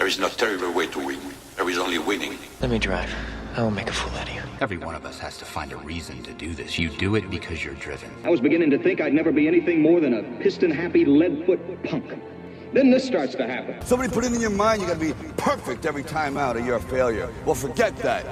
There is no terrible way to win. There is only winning. Let me drive. I will make a fool out of you. Every one of us has to find a reason to do this. You do it because you're driven. I was beginning to think I'd never be anything more than a piston-happy, lead-foot punk. Then this starts to happen. Somebody put it in your mind you gotta be perfect every time out or you're a failure. Well, forget that.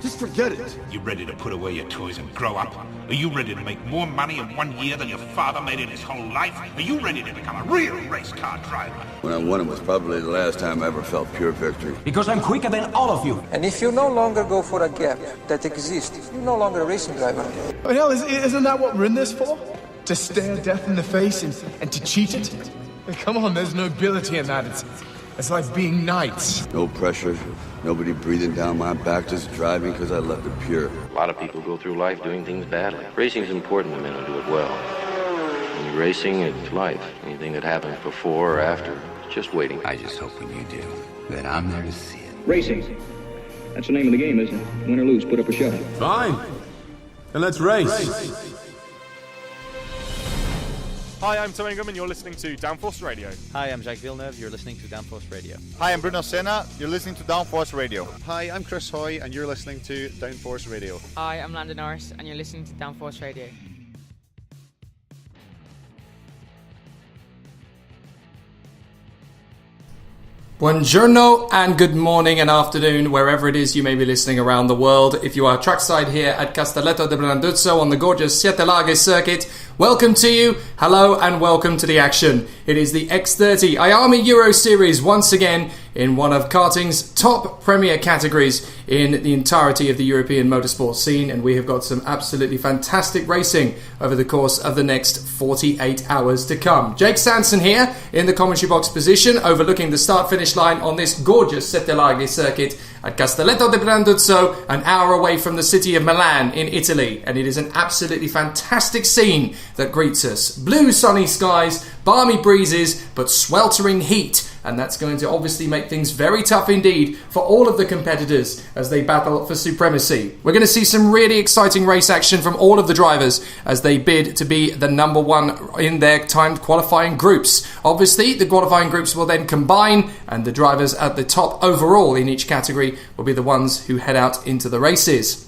Just forget it. You ready to put away your toys and grow up? Are you ready to make more money in 1 year than your father made in his whole life? Are you ready to become a real race car driver? When I won it was probably the last time I ever felt pure victory. Because I'm quicker than all of you. And if you no longer go for a gap that exists, you're no longer a racing driver. But hell, isn't that what we're in this for? To stare death in the face and to cheat it? Come on, there's nobility in that. It's like being knights. No pressure, nobody breathing down my back, just driving because I left it pure. A lot of people go through life doing things badly. Racing's important to men who do it well. When you're racing, it's life. Anything that happens before or after, it's just waiting. I just hope when you do, that I'm there to see it. Racing. That's the name of the game, isn't it? Win or lose, put up a show. Fine. Then let's race. Hi, I'm Tom Ingham and you're listening to Downforce Radio. Hi, I'm Jacques Villeneuve, you're listening to Downforce Radio. Hi, I'm Bruno Senna, you're listening to Downforce Radio. Hi, I'm Chris Hoy and you're listening to Downforce Radio. Hi, I'm Landon Norris and you're listening to Downforce Radio. Buongiorno and good morning and afternoon wherever it is you may be listening around the world. If you are trackside here at Castelletto di Branduzzo on the gorgeous Siete Laghe circuit, welcome to you, hello and welcome to the action. It is the X30 IAME Euro Series once again in one of karting's top premier categories in the entirety of the European motorsport scene, and we have got some absolutely fantastic racing over the course of the next 48 hours to come. Jake Sanson here in the commentary box position, overlooking the start-finish line on this gorgeous Siete Laghe circuit at Castelletto di Branduzzo, an hour away from the city of Milan in Italy, and it is an absolutely fantastic scene that greets us. Blue sunny skies, balmy breezes, but sweltering heat, and that's going to obviously make things very tough indeed for all of the competitors as they battle for supremacy. We're going to see some really exciting race action from all of the drivers as they bid to be the number one in their timed qualifying groups. Obviously, the qualifying groups will then combine, and the drivers at the top overall in each category will be the ones who head out into the races.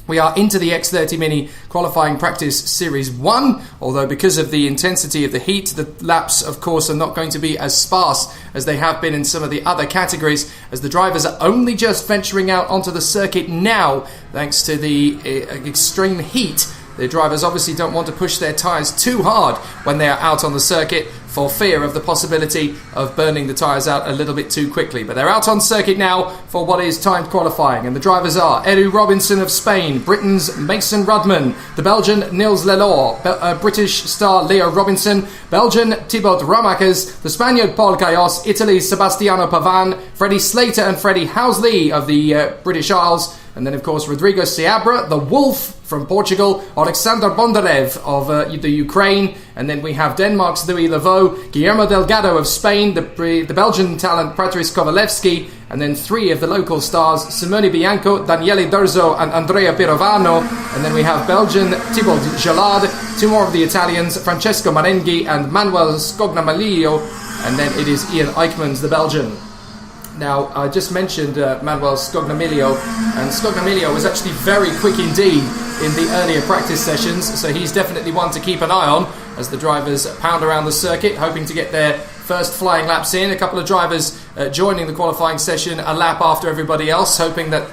We are into the X30 Mini Qualifying Practice Series 1, although because of the intensity of the heat, the laps, of course, are not going to be as sparse as they have been in some of the other categories, as the drivers are only just venturing out onto the circuit now, thanks to the extreme heat. The drivers obviously don't want to push their tyres too hard when they are out on the circuit for fear of the possibility of burning the tyres out a little bit too quickly. But they're out on circuit now for what is timed qualifying. And the drivers are Edu Robinson of Spain, Britain's Mason Rudman, the Belgian Nils Lelor, British star Leo Robinson, Belgian Thibaut Ramakers, the Spaniard Paul Cayos, Italy's Sebastiano Pavan, Freddie Slater and Freddie Housley of the British Isles, and then of course Rodrigo Seabra, the Wolf from Portugal, Alexander Bondarev of the Ukraine, and then we have Denmark's Louis Leveau, Guillermo Delgado of Spain, the Belgian talent Patrice Kovalevsky, and then three of the local stars, Simone Bianco, Daniele Dorzo and Andrea Pirovano, and then we have Belgian Thibaut Gelard, two more of the Italians, Francesco Marenghi and Manuel Scognamiglio, and then it is Ian Eichmans, the Belgian. Now, I just mentioned Manuel Scognamiglio, and Scognamiglio was actually very quick indeed in the earlier practice sessions, so he's definitely one to keep an eye on as the drivers pound around the circuit, hoping to get their first flying laps in. A couple of drivers joining the qualifying session a lap after everybody else, hoping that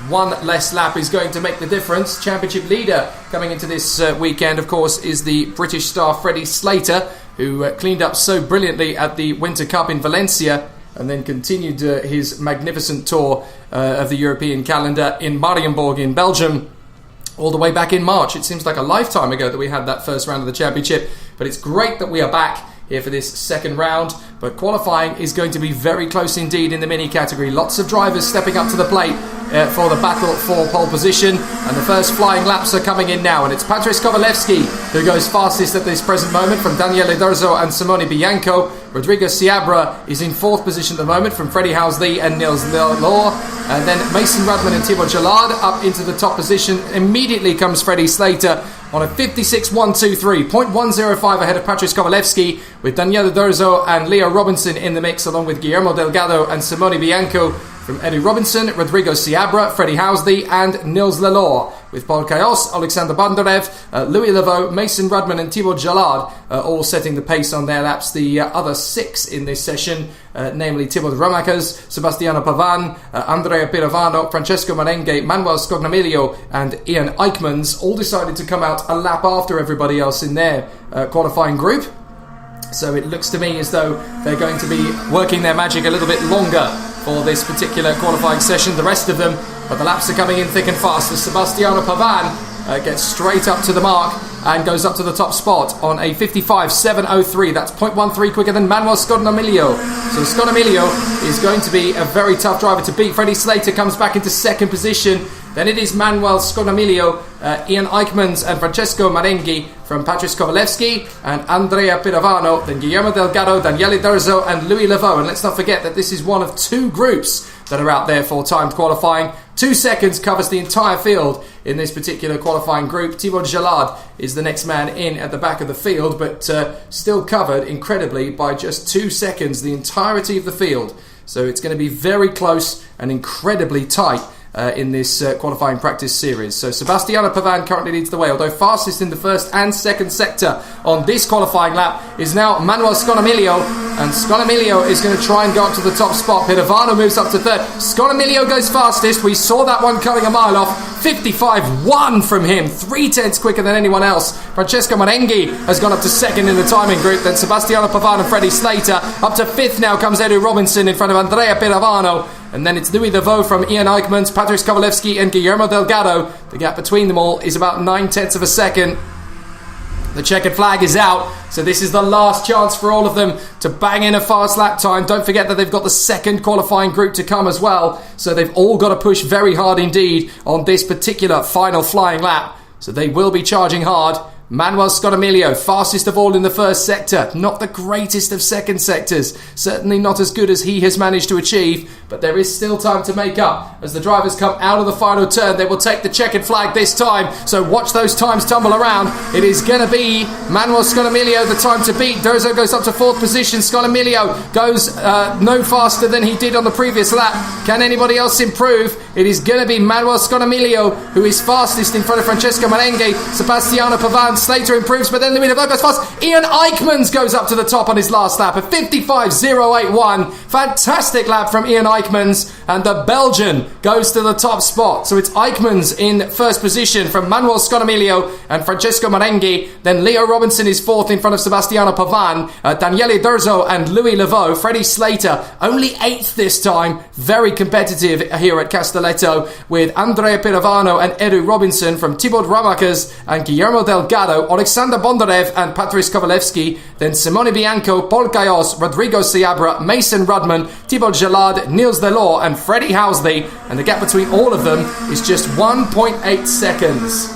one less lap is going to make the difference. Championship leader coming into this weekend, of course, is the British star Freddie Slater, who cleaned up so brilliantly at the Winter Cup in Valencia, and then continued his magnificent tour of the European calendar in Marienborg in Belgium all the way back in March. It seems like a lifetime ago that we had that first round of the championship, but it's great that we are back here for this second round. But qualifying is going to be very close indeed in the mini category. Lots of drivers stepping up to the plate for the battle for pole position, and the first flying laps are coming in now, and it's Patrice Kovalevsky who goes fastest at this present moment from Daniele Dorzo and Simone Bianco. Rodrigo Seabra is in fourth position at the moment from Freddie Housley and Nils Lelor, and then Mason Rudman and Thibaut Gelard up into the top position. Immediately comes Freddie Slater on a 56.123, 0.105 ahead of Patrice Kovalevsky, with Daniele D'Urso and Leo Robinson in the mix, along with Guillermo Delgado and Simone Bianco. From Eddie Robinson, Rodrigo Seabra, Freddie Housley and Nils Lelor, with Paul Kayos, Alexander Bondarev, Louis Leveau, Mason Rudman and Thibaut Jalard all setting the pace on their laps. The other 6 in this session, namely Thibaut Ramakers, Sebastiano Pavan, Andrea Pirovano, Francesco Marenghi, Manuel Scognamiglio and Ian Eichmans, all decided to come out a lap after everybody else in their qualifying group. So it looks to me as though they're going to be working their magic a little bit longer for this particular qualifying session, the rest of them, but the laps are coming in thick and fast as Sebastiano Pavan gets straight up to the mark and goes up to the top spot on a 55.703. That's 0.13 quicker than Manuel Scognamiglio. So Scognamiglio is going to be a very tough driver to beat. Freddie Slater comes back into second position. Then it is Manuel Scognamiglio, Ian Eichmans and Francesco Marenghi from Patrice Kovalevsky and Andrea Pirovano, then Guillermo Delgado, Daniele D'Urso and Louis Leveau. And let's not forget that this is one of 2 groups that are out there for timed qualifying. 2 seconds covers the entire field in this particular qualifying group. Thibaut Jalard is the next man in at the back of the field, but still covered incredibly by just 2 seconds, the entirety of the field. So it's going to be very close and incredibly tight in this qualifying practice series. So Sebastiano Pavan currently leads the way, although fastest in the first and second sector on this qualifying lap is now Manuel Scognamiglio, and Scognamiglio is going to try and go up to the top spot. Pirovano moves up to third. Scognamiglio goes fastest. We saw that one coming a mile off. 55.1 from him, 0.3 quicker than anyone else. Francesco Marenghi has gone up to second in the timing group. Then Sebastiano Pavan and Freddie Slater. Up to fifth now comes Edu Robinson in front of Andrea Pirovano. And then it's Louis Leveau from Ian Eichmans, Patrice Kovalevsky and Guillermo Delgado. The gap between them all is about 0.9 of a second. The checkered flag is out, so this is the last chance for all of them to bang in a fast lap time. Don't forget that they've got the second qualifying group to come as well, so they've all got to push very hard indeed on this particular final flying lap. So they will be charging hard. Manuel Scognamiglio, fastest of all in the first sector. Not the greatest of second sectors. Certainly not as good as he has managed to achieve. But there is still time to make up. As the drivers come out of the final turn, they will take the checkered flag this time. So watch those times tumble around. It is going to be Manuel Scognamiglio, the time to beat. D'Urso goes up to fourth position. Scognamiglio goes no faster than he did on the previous lap. Can anybody else improve? It is going to be Manuel Scognamiglio, who is fastest in front of Francesco Marenghi. Sebastiano Pavan, Slater improves, but then Louis Leveau goes fast. Ian Eichmans goes up to the top on his last lap, a 55.081. Fantastic lap from Ian Eichmans, and the Belgian goes to the top spot. So it's Eichmans in first position from Manuel Scognamiglio and Francesco Marenghi. Then Leo Robinson is fourth in front of Sebastiano Pavan, Daniele D'Urso and Louis Leveau. Freddie Slater only eighth this time. Very competitive here at Castelletto, with Andrea Pirovano and Edu Robinson from Thibaut Ramakers and Guillermo Delgado, Alexander Bondarev and Patrice Kovalevsky, then Simone Bianco, Paul Kayos, Rodrigo Seabra, Mason Rudman, Thibaut Jalard, Nils Lelor and Freddie Housley, and the gap between all of them is just 1.8 seconds.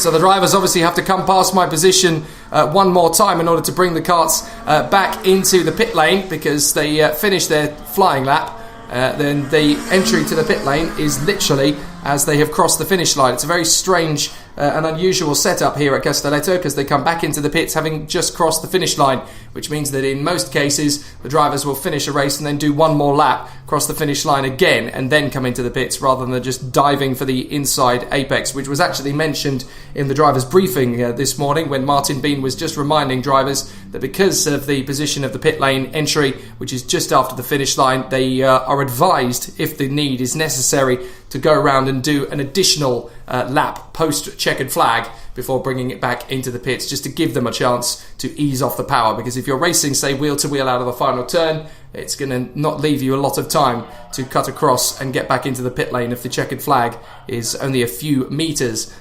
So the drivers obviously have to come past my position one more time in order to bring the karts back into the pit lane, because they finished their flying lap. Then the entry to the pit lane is literally as they have crossed the finish line. It's a very strange and unusual setup here at Castelletto, because they come back into the pits having just crossed the finish line, which means that in most cases the drivers will finish a race and then do one more lap, cross the finish line again and then come into the pits, rather than just diving for the inside apex, which was actually mentioned in the drivers briefing this morning, when Martin Bean was just reminding drivers that because of the position of the pit lane entry, which is just after the finish line, they are advised, if the need is necessary, to go around and do an additional lap post checkered flag before bringing it back into the pits, just to give them a chance to ease off the power. Because if you're racing, say, wheel to wheel out of the final turn, it's going to not leave you a lot of time to cut across and get back into the pit lane if the checkered flag is only a few meters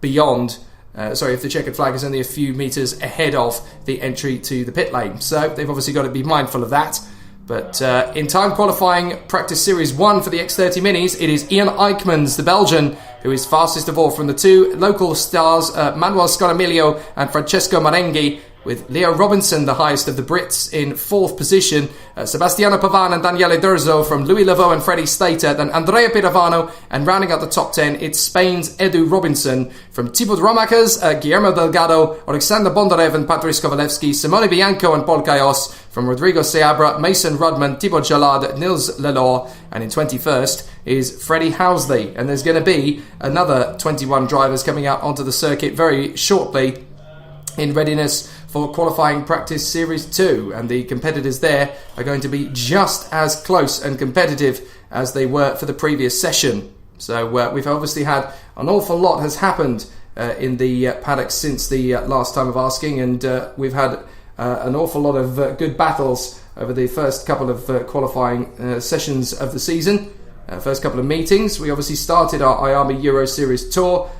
beyond. If the checkered flag is only a few meters ahead of the entry to the pit lane. So they've obviously got to be mindful of that. But in time qualifying practice series 1 for the X30 Minis, it is Ian Eichmans, the Belgian, who is fastest of all from the two local stars, Manuel Scognamiglio and Francesco Marenghi. with Leo Robinson, the highest of the Brits, in 4th position. Sebastiano Pavan and Daniele Durzo from Louis Laveau and Freddie Slater. Then Andrea Piravano, and rounding out the top 10, it's Spain's Edu Robinson. From Thibaut Romakers, Guillermo Delgado, Alexander Bondarev and Patrice Kovalevsky, Simone Bianco and Paul Cayos. From Rodrigo Seabra, Mason Rudman, Thibaut Jalad, Nils Lelor. And in 21st is Freddie Housley. And there's going to be another 21 drivers coming out onto the circuit very shortly in readiness for qualifying practice series 2, and the competitors there are going to be just as close and competitive as they were for the previous session. So we've obviously had an awful lot has happened in the paddock since the last time of asking, and we've had an awful lot of good battles over the first couple of qualifying sessions of the season. First couple of meetings. We obviously started our IAME Euro Series tour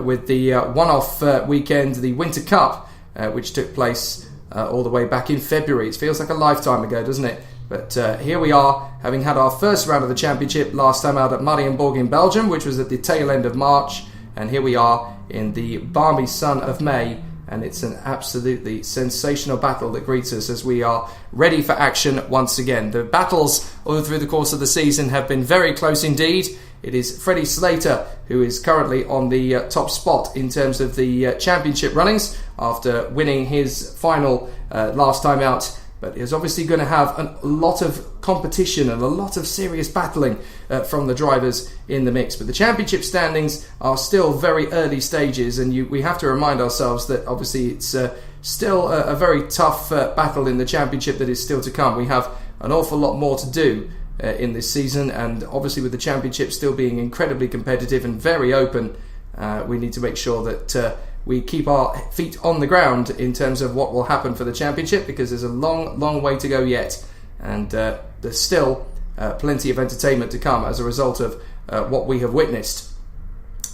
with the one-off weekend, the Winter Cup, which took place all the way back in February. It feels like a lifetime ago, doesn't it? But here we are, having had our first round of the championship last time out at Marienborg in Belgium, which was at the tail end of March. And here we are in the balmy sun of May, and it's an absolutely sensational battle that greets us as we are ready for action once again. The battles all through the course of the season have been very close indeed. It is Freddie Slater who is currently on the top spot in terms of the championship runnings after winning his final last time out. But he's obviously going to have a lot of competition and a lot of serious battling from the drivers in the mix. But the championship standings are still very early stages, and we have to remind ourselves that obviously it's still a very tough battle in the championship that is still to come. We have an awful lot more to do in this season, and obviously with the championship still being incredibly competitive and very open, we need to make sure that we keep our feet on the ground in terms of what will happen for the championship, because there's a long way to go yet, and there's still plenty of entertainment to come as a result of what we have witnessed.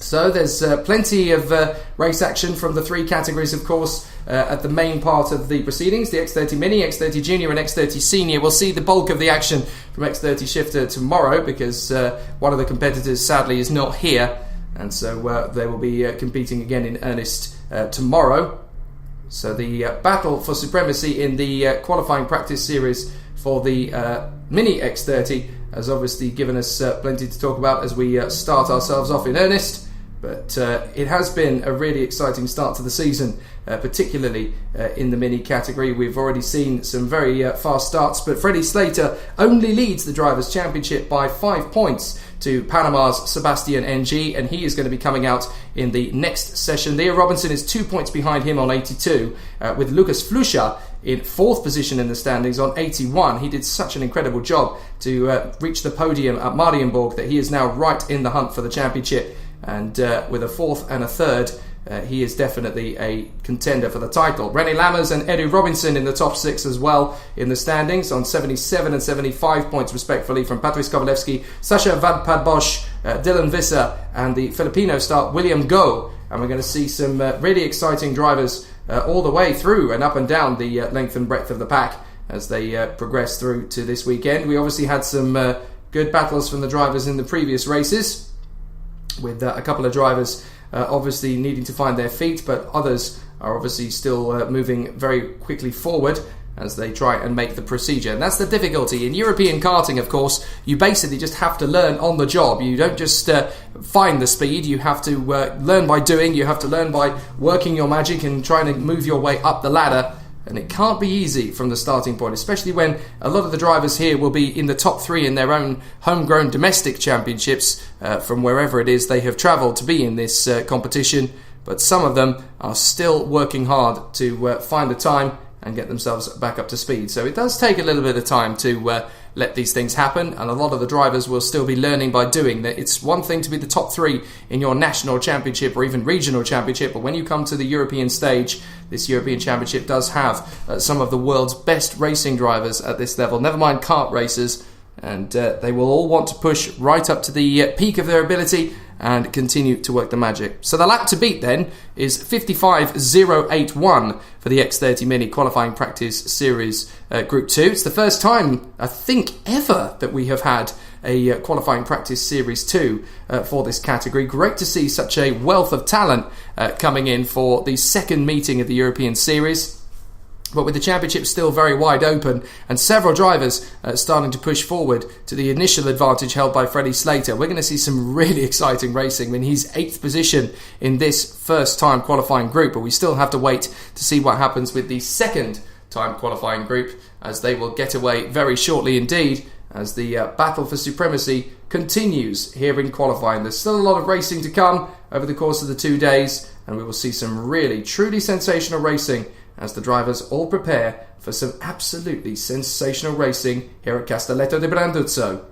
So there's plenty of race action from the 3 categories, of course, at the main part of the proceedings. The X30 Mini, X30 Junior and X30 Senior. We'll see the bulk of the action from X30 Shifter tomorrow, because one of the competitors sadly is not here, and so they will be competing again in earnest tomorrow. So the battle for supremacy in the qualifying practice series for the Mini X30 has obviously given us plenty to talk about as we start ourselves off in earnest. But it has been a really exciting start to the season, particularly in the Mini category. We've already seen some very fast starts, but Freddie Slater only leads the Drivers' Championship by 5 points to Panama's Sebastian NG, and he is going to be coming out in the next session. Leo Robinson is 2 points behind him on 82, with Lucas Flusha in 4th position in the standings on 81. He did such an incredible job to reach the podium at Marienborg that he is now right in the hunt for the championship. And with a 4th and a 3rd, he is definitely a contender for the title. René Lammers and Edu Robinson in the top 6 as well in the standings on 77 and 75 points respectively from Patrice Kovalevsky, Sasha Vadpadbosch, Dylan Visser and the Filipino star William Go. And we're going to see some really exciting drivers all the way through and up and down the length and breadth of the pack as they progress through to this weekend. We obviously had some good battles from the drivers in the previous races, with a couple of drivers obviously needing to find their feet, but others are obviously still moving very quickly forward as they try and make the procedure. And that's the difficulty. In European karting, of course, you basically just have to learn on the job. You don't just find the speed. You have to learn by doing. You have to learn by working your magic and trying to move your way up the ladder. And it can't be easy from the starting point, especially when a lot of the drivers here will be in the top 3 in their own homegrown domestic championships from wherever it is they have travelled to be in this competition. But some of them are still working hard to find the time and get themselves back up to speed. So it does take a little bit of time to let these things happen, and a lot of the drivers will still be learning by doing that. It's one thing to be the top 3 in your national championship or even regional championship, but when you come to the European stage, this European Championship does have some of the world's best racing drivers at this level, never mind kart racers, and they will all want to push right up to the peak of their ability and continue to work the magic. So the lap to beat then is 55.081 for the X30 Mini Qualifying Practice Series Group 2. It's the first time, I think, ever that we have had a Qualifying Practice Series 2 for this category. Great to see such a wealth of talent coming in for the second meeting of the European Series. But with the championship still very wide open and several drivers starting to push forward to the initial advantage held by Freddie Slater, we're going to see some really exciting racing. I mean, he's 8th position in this first time qualifying group, but we still have to wait to see what happens with the second time qualifying group, as they will get away very shortly indeed, as the battle for supremacy continues here in qualifying. There's still a lot of racing to come over the course of the 2 days, and we will see some really, truly sensational racing as the drivers all prepare for some absolutely sensational racing here at Castelletto di Branduzzo.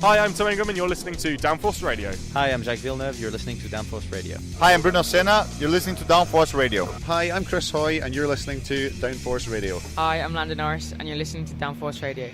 Hi, I'm Tom Ingram and you're listening to Downforce Radio. Hi, I'm Jake Villeneuve, you're listening to Downforce Radio. Hi, I'm Bruno Senna, you're listening to Downforce Radio. Hi, I'm Chris Hoy and you're listening to Downforce Radio. Hi, I'm Landon Norris and you're listening to Downforce Radio.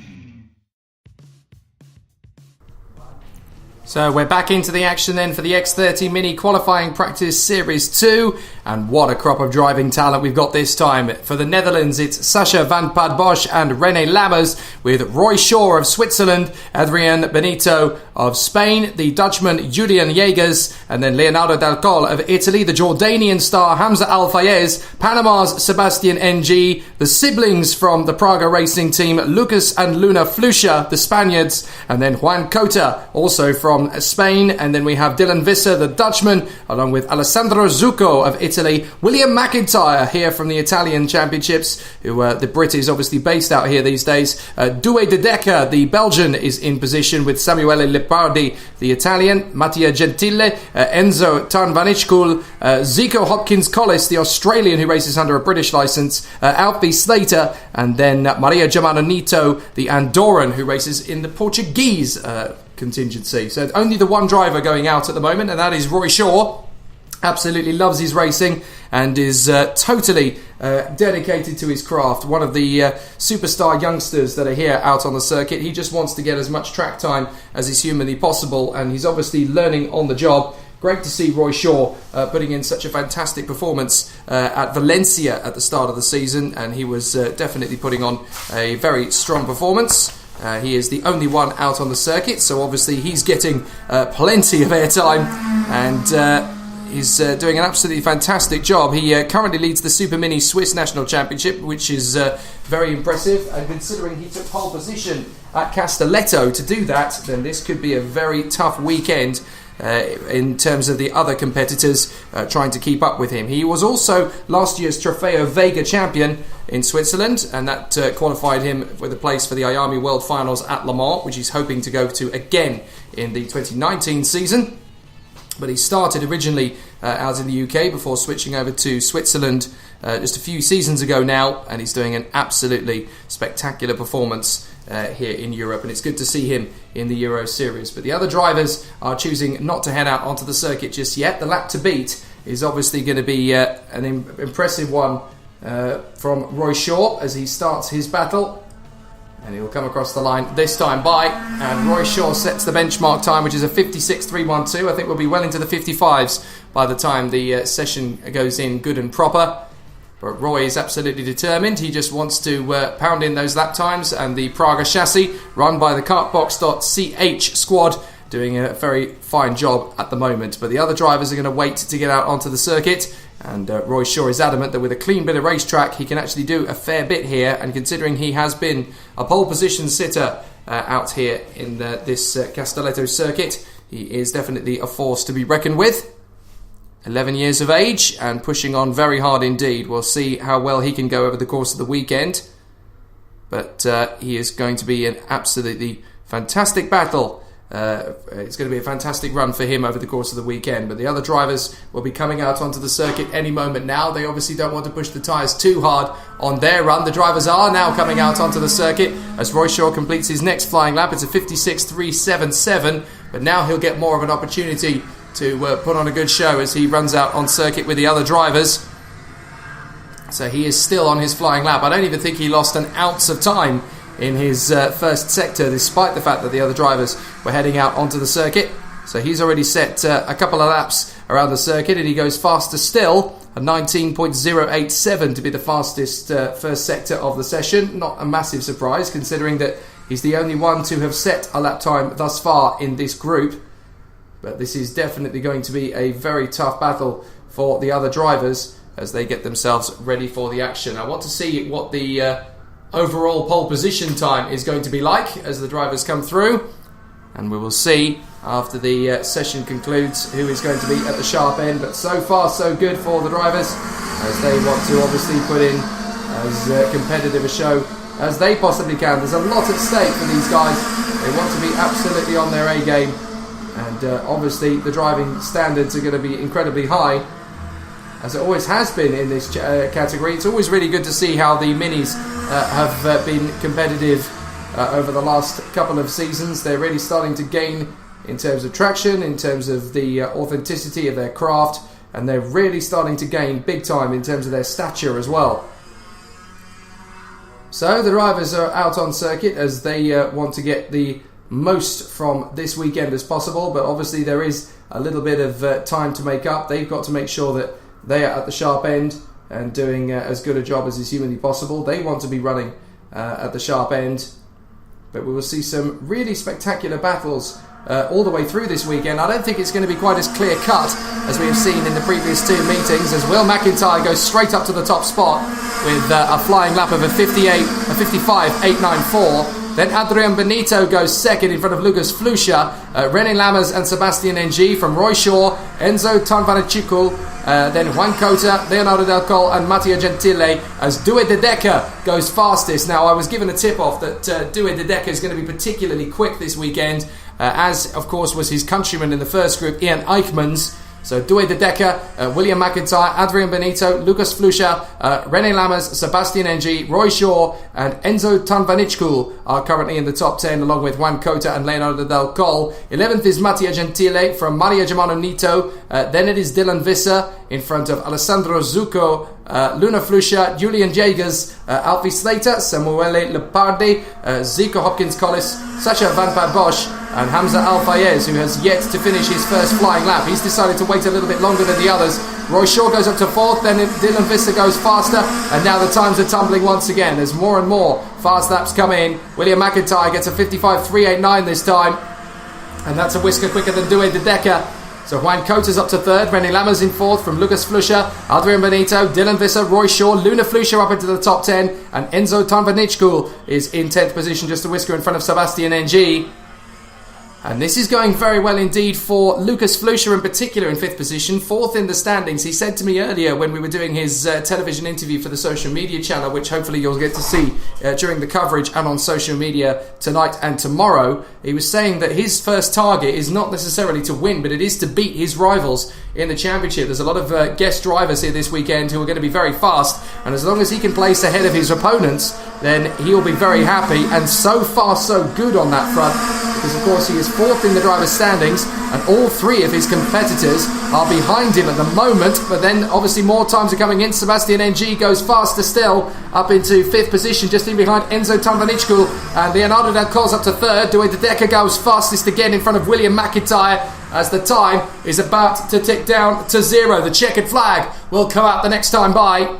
So we're back into the action then for the X30 Mini Qualifying Practice Series 2. And what a crop of driving talent we've got this time. For the Netherlands, it's Sascha van Padbosch and René Lammers, with Roy Shaw of Switzerland, Adrian Benito of Spain, the Dutchman Julian Jägers, and then Leonardo Dal Colle of Italy, the Jordanian star Hamza Al Fayez, Panama's Sebastian NG, the siblings from the Praga racing team, Lucas and Luna Flusha, the Spaniards, and then Juan Cota, also from Spain, and then we have Dylan Visser, the Dutchman, along with Alessandro Zucco of Italy, William McIntyre here from the Italian Championships, who the Brit is obviously based out here these days. Douwe de Decker, the Belgian, is in position with Samuele Lepardi, the Italian, Mattia Gentile, Enzo Tanvanichkul, Zico Hopkins-Collis, the Australian who races under a British licence, Alfie Slater, and then Maria Germano Nito, the Andorran who races in the Portuguese contingency. So only the one driver going out at the moment, and that is Roy Shaw. Absolutely loves his racing and is totally dedicated to his craft. One of the superstar youngsters that are here out on the circuit. He just wants to get as much track time as is humanly possible, and he's obviously learning on the job. Great to see Roy Shaw putting in such a fantastic performance at Valencia at the start of the season, and he was definitely putting on a very strong performance. He is the only one out on the circuit, so obviously he's getting plenty of airtime, and he's doing an absolutely fantastic job. He currently leads the Super Mini Swiss National Championship, which is very impressive, and considering he took pole position at Castelletto to do that, then this could be a very tough weekend in terms of the other competitors trying to keep up with him. He was also last year's Trofeo Vega champion in Switzerland, and that qualified him with a place for the IAME World Finals at Le Mans, which he's hoping to go to again in the 2019 season. But he started originally out in the UK before switching over to Switzerland just a few seasons ago now, and he's doing an absolutely spectacular performance here in Europe, and it's good to see him in the Euro Series. But the other drivers are choosing not to head out onto the circuit just yet. The lap to beat is obviously going to be an impressive one from Roy Shaw as he starts his battle, and he'll come across the line this time by, and Roy Shaw sets the benchmark time, which is a 56.312. I think we'll be well into the 55s by the time the session goes in good and proper. But Roy is absolutely determined. He just wants to pound in those lap times, and the Praga chassis, run by the Kartbox.ch squad, doing a very fine job at the moment. But the other drivers are going to wait to get out onto the circuit, and Roy Shaw is adamant that with a clean bit of racetrack he can actually do a fair bit here, and considering he has been a pole position sitter out here in this Castelletto circuit, he is definitely a force to be reckoned with. 11 years of age and pushing on very hard indeed. We'll see how well he can go over the course of the weekend, but he is going to be an absolutely fantastic battle. It's going to be a fantastic run for him over the course of the weekend, but the other drivers will be coming out onto the circuit any moment now. They obviously don't want to push the tyres too hard on their run. The drivers are now coming out onto the circuit as Roy Shaw completes his next flying lap. It's a 56.377, but now he'll get more of an opportunity to put on a good show as he runs out on circuit with the other drivers. So he is still on his flying lap. I don't even think he lost an ounce of time in his first sector, despite the fact that the other drivers were heading out onto the circuit. So he's already set a couple of laps around the circuit, and he goes faster still, a 19.087 to be the fastest first sector of the session. Not a massive surprise, considering that he's the only one to have set a lap time thus far in this group. But this is definitely going to be a very tough battle for the other drivers as they get themselves ready for the action. I want to see what the overall pole position time is going to be like as the drivers come through, and we will see after the session concludes who is going to be at the sharp end. But so far so good for the drivers as they want to obviously put in as competitive a show as they possibly can. There's a lot at stake for these guys. They want to be absolutely on their A game. And obviously the driving standards are going to be incredibly high, as it always has been in this category. It's always really good to see how the minis have been competitive over the last couple of seasons. They're really starting to gain in terms of traction, in terms of the authenticity of their craft, and they're really starting to gain big time in terms of their stature as well. So the drivers are out on circuit as they want to get the most from this weekend as possible, but obviously there is a little bit of time to make up. They've got to make sure that they are at the sharp end and doing as good a job as is humanly possible. They want to be running at the sharp end, but we will see some really spectacular battles all the way through this weekend. I don't think it's going to be quite as clear cut as we have seen in the previous two meetings, as Will McIntyre goes straight up to the top spot with a flying lap of a 55.894. Then Adrian Benito goes second in front of Lucas Flusha, René Lammers and Sebastian Ng from Roy Shaw, Enzo Tanvanachikul, then Juan Cota, Leonardo Del Col and Mattia Gentile, as Due de Decker goes fastest. Now, I was given a tip-off that Due de Decker is going to be particularly quick this weekend, as of course was his countryman in the first group, Ian Eichmans. So Due de Decker, William McIntyre, Adrian Benito, Lucas Flusha, René Lammers, Sebastian Ng, Roy Shaw and Enzo Tanvanachikul are currently in the top 10, along with Juan Cota and Leonardo Del Col. 11th is Mattia Gentile from Maria Germano Nito. Then it is Dylan Visser in front of Alessandro Zucco, Luna Flusha, Julian Jaegers, Alfie Slater, Samuele Leopardi, Zico Hopkins-Collis, Sacha Van Pat Bosch and Hamza Al-Fayez, who has yet to finish his first flying lap. He's decided to wait a little bit longer than the others. Roy Shaw goes up to 4th, then Dylan Visser goes faster, and now the times are tumbling once again. There's more and more fast laps come in. William McIntyre gets a 55.389 this time, and that's a whisker quicker than Due de Decker. So Juan Cota's up to 3rd, René Lammers in 4th from Lucas Flusha, Adrian Benito, Dylan Visser, Roy Shaw, Luna Flusha up into the top 10, and Enzo Tanvanachikul is in 10th position, just a whisker in front of Sebastian Ng. And this is going very well indeed for Lucas Flusha in particular in 5th position, 4th in the standings. He said to me earlier when we were doing his television interview for the social media channel, which hopefully you'll get to see during the coverage and on social media tonight and tomorrow, he was saying that his first target is not necessarily to win, but it is to beat his rivals in the championship. There's a lot of guest drivers here this weekend who are going to be very fast, and as long as he can place ahead of his opponents, then he'll be very happy. And so far so good on that front, because of course he is 4th in the driver's standings and all 3 of his competitors are behind him at the moment, but then obviously more times are coming in. Sebastian Ng goes faster still, up into 5th position, just in behind Enzo Tanvanachikul, and Leonardo Del Col's up to 3rd. Due de Decker goes fastest again in front of William McIntyre as the time is about to tick down to 0. The checkered flag will come out the next time by,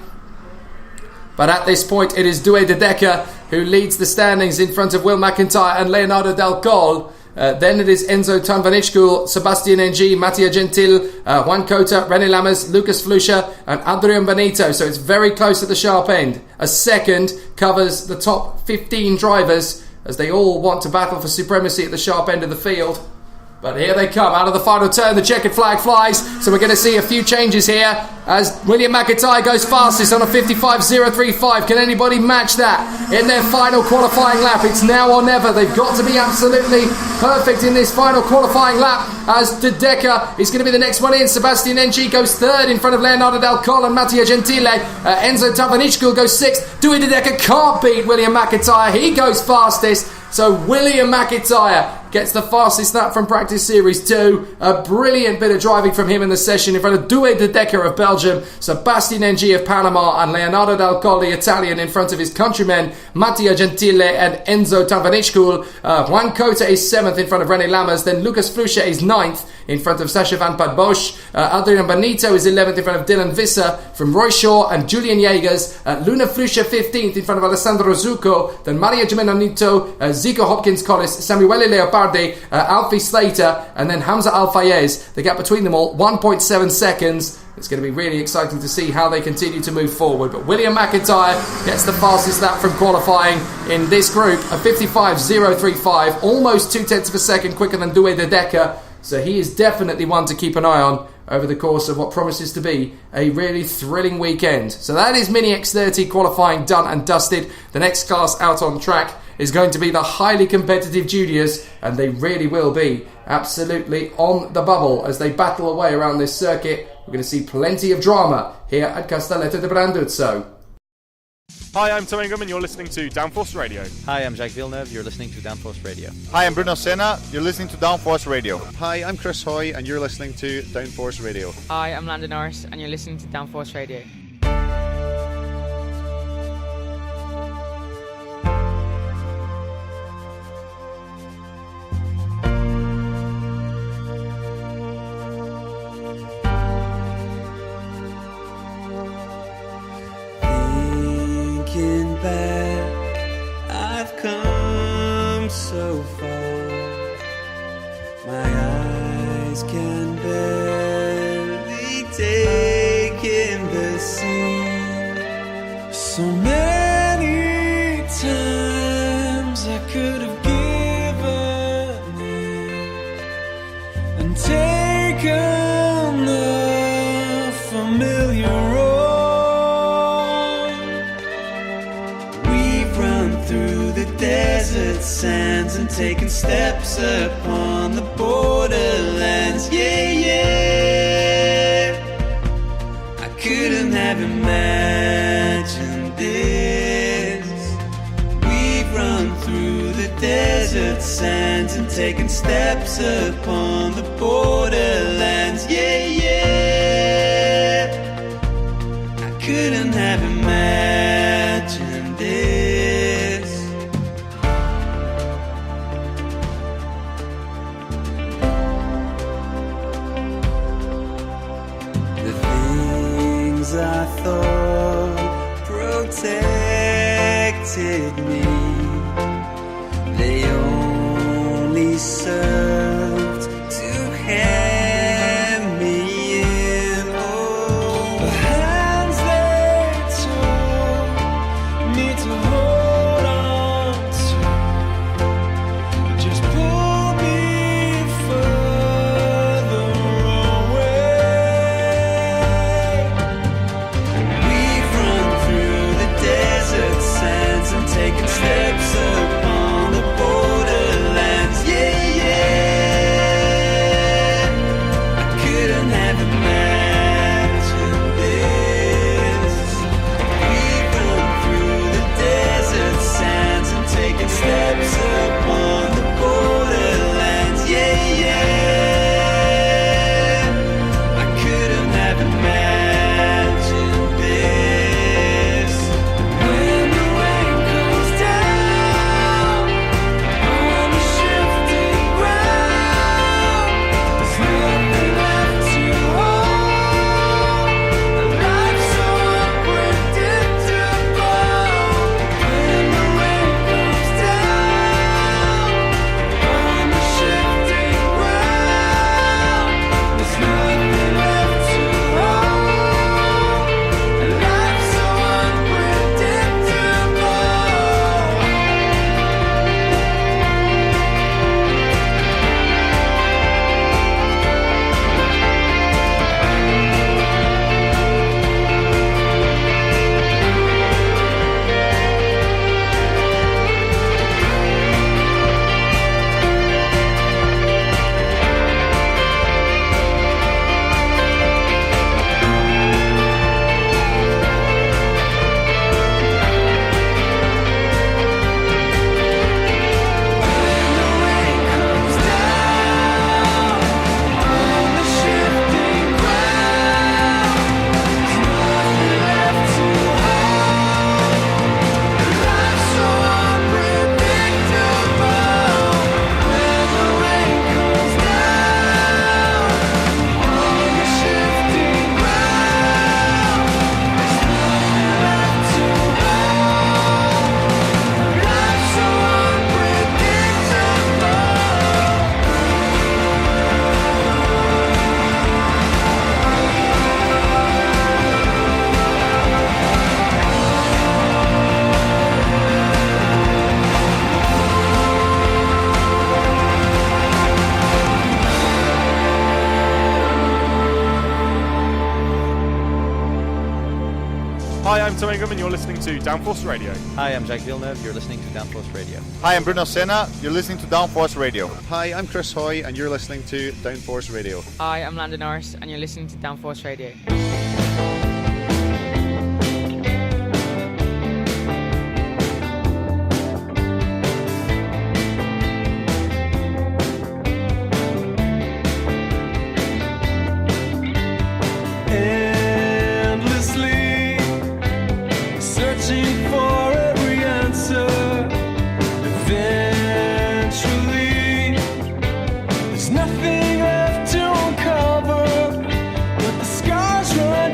but at this point it is Due de Decker who leads the standings in front of Will McIntyre and Leonardo Del Col. Then it is Enzo Tanvanachikul, Sebastian Ng, Mattia Gentile, Juan Cota, René Lammers, Lucas Flusha and Adrian Benito. So it's very close at the sharp end. A second covers the top 15 drivers as they all want to battle for supremacy at the sharp end of the field. But here they come, out of the final turn, the checkered flag flies, so we're going to see a few changes here as William McIntyre goes fastest on a 55.035. Can anybody match that in their final qualifying lap? It's now or never. They've got to be absolutely perfect in this final qualifying lap as De Decker is going to be the next one in. Sebastian Ng goes 3rd in front of Leonardo Del Col and Mattia Gentile. Enzo Tanvanachikul goes 6th. Due de Decker can't beat William McIntyre. He goes fastest. So William McIntyre gets the fastest lap from Practice Series 2. A brilliant bit of driving from him in the session in front of Due de Decker of Belgium, Sebastian Ng of Panama and Leonardo Del Col, the Italian, in front of his countrymen Mattia Gentile and Enzo Tanvanachikul. Juan Cota is 7th in front of René Lammers. Then Lucas Flusha is 9th in front of Sacha Van Pat Bosch. Adrian Benito is 11th in front of Dylan Visser from Roy Shaw and Julian Jaegers. Luna Flusha 15th in front of Alessandro Zucco. Then Maria Germano Nito, Zico Hopkins-Collis, Samuele Leopardi, Alfie Slater, and then Hamza Al-Fayez. The gap between them all, 1.7 seconds. It's going to be really exciting to see how they continue to move forward. But William McIntyre gets the fastest lap from qualifying in this group, a 55.035, almost 0.2 of a second quicker than Due de Decker. So he is definitely one to keep an eye on over the course of what promises to be a really thrilling weekend. So that is Mini X30 qualifying done and dusted. The next class out on track is going to be the highly competitive juniors, and they really will be absolutely on the bubble as they battle away around this circuit. We're going to see plenty of drama here at Castelletto de Branduzzo. Hi, I'm Tom Ingham and you're listening to Downforce Radio. Hi, I'm Jake Villeneuve, you're listening to Downforce Radio. Hi, I'm Bruno Senna, you're listening to Downforce Radio. Hi, I'm Chris Hoy and you're listening to Downforce Radio. Hi, I'm Landon Norris and you're listening to Downforce Radio. so far. My eyes can barely take in the scene. So many times I could have given in and taken the familiar road. We've run through the desert sands and taken steps upon the borderlands. Yeah, yeah. I couldn't have imagined this. We've run through the desert sands and taken steps upon the borderlands. Yeah, yeah. I couldn't have imagined this. The things I thought protected me, they only served to hem me in. Oh, the hands they told me to hold on to just pulled me further away. We've run through the desert sands and taken steps upon the borderlands. Yeah, yeah. I couldn't have imagined this. We've run through the desert sands and taken steps upon the borderlands. Yeah, yeah. I couldn't have imagined this. When the rain comes down on the shifting ground, there's nothing left to hold. A life so unpredictable. When the rain comes down on the shifting ground, there's nothing left to hold. A life so unpredictable. Hi, I'm Tom Ingram and you're listening to Downforce Radio. Hi, I'm Jake Villeneuve. You're listening to Downforce Radio. Hi, I'm Bruno Senna. You're listening to Downforce Radio. Hi, I'm Chris Hoy, and you're listening to Downforce Radio. Hi, I'm Landon Norris, and you're listening to Downforce Radio. Endlessly searching for every answer. Eventually, there's nothing left to uncover but the scars run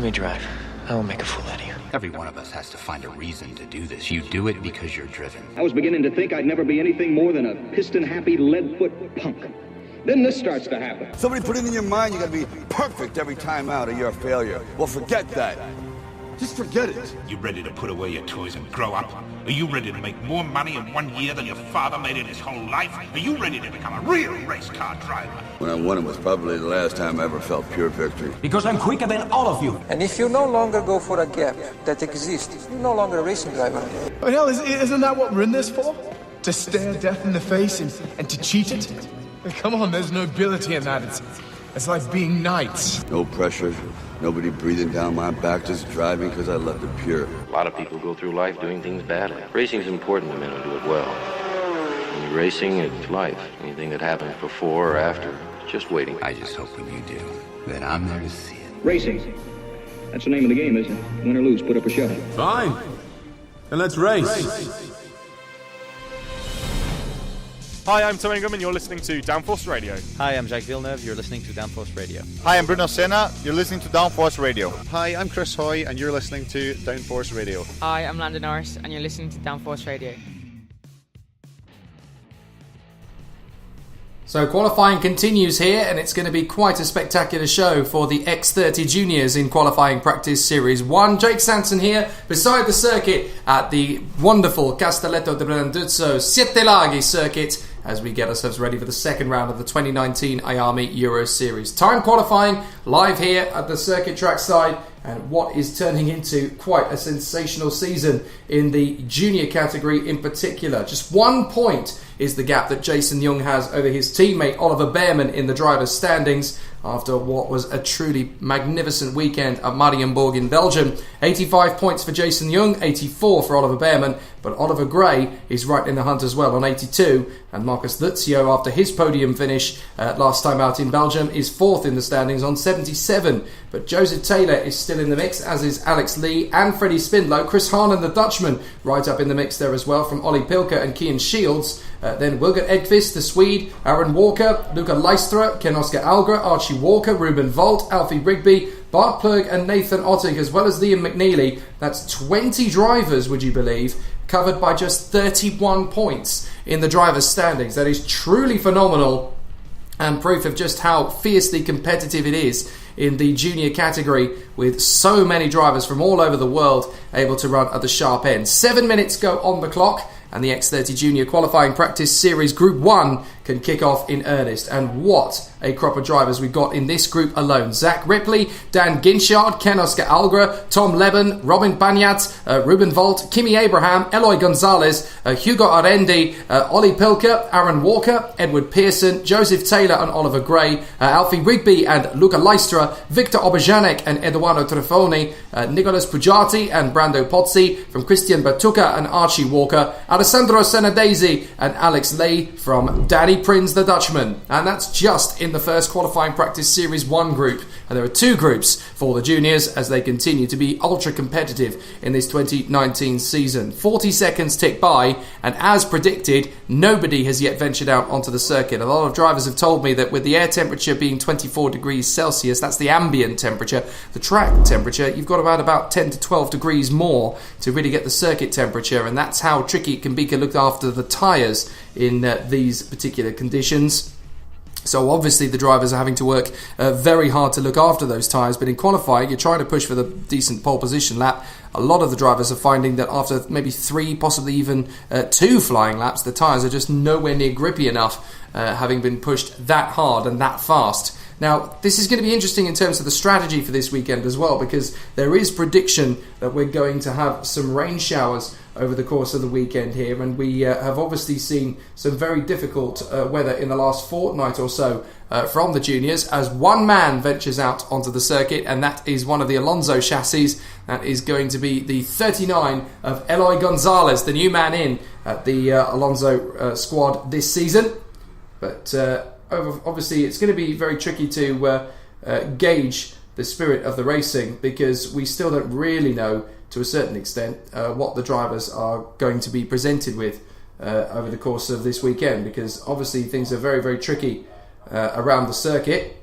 me drive. I won't make a fool out of you. Every one of us has to find a reason to do this. You do it because you're driven. I was beginning to think I'd never be anything more than a piston-happy lead-foot punk. Then this starts to happen. Somebody put it in your mind you gotta be perfect every time out or you're a failure. Well, forget that. Just forget it. You ready to put away your toys and grow up? Are you ready to make more money in 1 year than your father made in his whole life? Are you ready to become a real race car driver? When I won it was probably the last time I ever felt pure victory. Because I'm quicker than all of you. And if you no longer go for a gap that exists, you're no longer a racing driver. I mean, hell, isn't that what we're in this for? To stare death in the face and to cheat it? Come on, there's nobility in that. It's like being knights. No pressure, nobody breathing down my back, just driving because I left it pure. A lot of people go through life doing things badly. Racing's important to men who do it well. When you're racing, it's life. Anything that happens before or after, it's just waiting. I just hope when you do, that I'm there to see it. Racing. That's the name of the game, isn't it? Win or lose, put up or shut up. Fine. Then let's race. Hi, I'm Tom Ingham and you're listening to Downforce Radio. Hi, I'm Jake Villeneuve. You're listening to Downforce Radio. Hi, I'm Bruno Senna. You're listening to Downforce Radio. Hi, I'm Chris Hoy, and you're listening to Downforce Radio. Hi, I'm Landon Norris, and you're listening to Downforce Radio. So qualifying continues here, and it's going to be quite a spectacular show for the X30 Juniors in qualifying practice series 1. Jake Sanson here beside the circuit at the wonderful Castelletto de Branduzzo Siete Laghi circuit as we get ourselves ready for the second round of the 2019 IAME Euro Series. Time qualifying live here at the circuit track side, and what is turning into quite a sensational season in the junior category in particular. Just 1 point is the gap that Jason Young has over his teammate Oliver Bearman in the driver's standings after what was a truly magnificent weekend at Marienburg in Belgium. 85 points for Jason Young, 84 for Oliver Bearman, but Oliver Gray is right in the hunt as well on 82, and Marcus Luzio, after his podium finish last time out in Belgium, is fourth in the standings on 77. But Joseph Taylor is still in the mix, as is Alex Lee and Freddie Spindlow. Chris Hahn and the Dutchman right up in the mix there as well, from Ollie Pilker and Kian Shields. Then Wilger Edqvist, the Swede, Aaron Walker, Luca Leistra, Ken Oscar Algra, Archie Walker, Ruben Volt, Alfie Rigby, Bart Plug and Nathan Ottig, as well as Liam McNeely. That's 20 drivers, would you believe, covered by just 31 points in the drivers' standings. That is truly phenomenal, and proof of just how fiercely competitive it is in the junior category, with so many drivers from all over the world able to run at the sharp end. 7 minutes go on the clock, and the X30 Junior Qualifying Practice Series Group 1 can kick off in earnest. And what a crop of drivers we've got in this group alone. Zach Ripley, Dan Ginchard, Ken Oscar Algra, Tom Leben, Robin Banyat, Ruben Volt, Kimi Abraham, Eloy Gonzalez, Hugo Arendi, Ollie Pilker, Aaron Walker, Edward Pearson, Joseph Taylor and Oliver Gray, Alfie Rigby and Luca Leistra, Victor Obajanek and Eduardo Trefoni, Nicolas Pujati and Brando Pozzi, from Christian Batuka and Archie Walker, Alessandro Senadesi and Alex Lee, from Danny Prins the Dutchman. And that's just in the first qualifying practice series 1 group, and there are 2 groups for the juniors as they continue to be ultra competitive in this 2019 season. 40 seconds tick by, and as predicted, nobody has yet ventured out onto the circuit. A lot of drivers have told me that with the air temperature being 24 degrees Celsius, that's the ambient temperature, the track temperature, you've got about 10 to 12 degrees more to really get the circuit temperature, and that's how tricky it can be to look after the tyres in these particular conditions. So obviously the drivers are having to work very hard to look after those tyres, but in qualifying you're trying to push for the decent pole position lap. A lot of the drivers are finding that after maybe 3, possibly even 2 flying laps, the tyres are just nowhere near grippy enough, having been pushed that hard and that fast. Now, this is going to be interesting in terms of the strategy for this weekend as well, because there is prediction that we're going to have some rain showers over the course of the weekend here, and we have obviously seen some very difficult weather in the last fortnight or so from the juniors, as one man ventures out onto the circuit, and that is one of the Alonso chassis. That is going to be the 39 of Eloy Gonzalez, the new man in at the Alonso squad this season. But obviously it's going to be very tricky to gauge the spirit of the racing, because we still don't really know to a certain extent what the drivers are going to be presented with over the course of this weekend, because obviously things are very, very tricky around the circuit.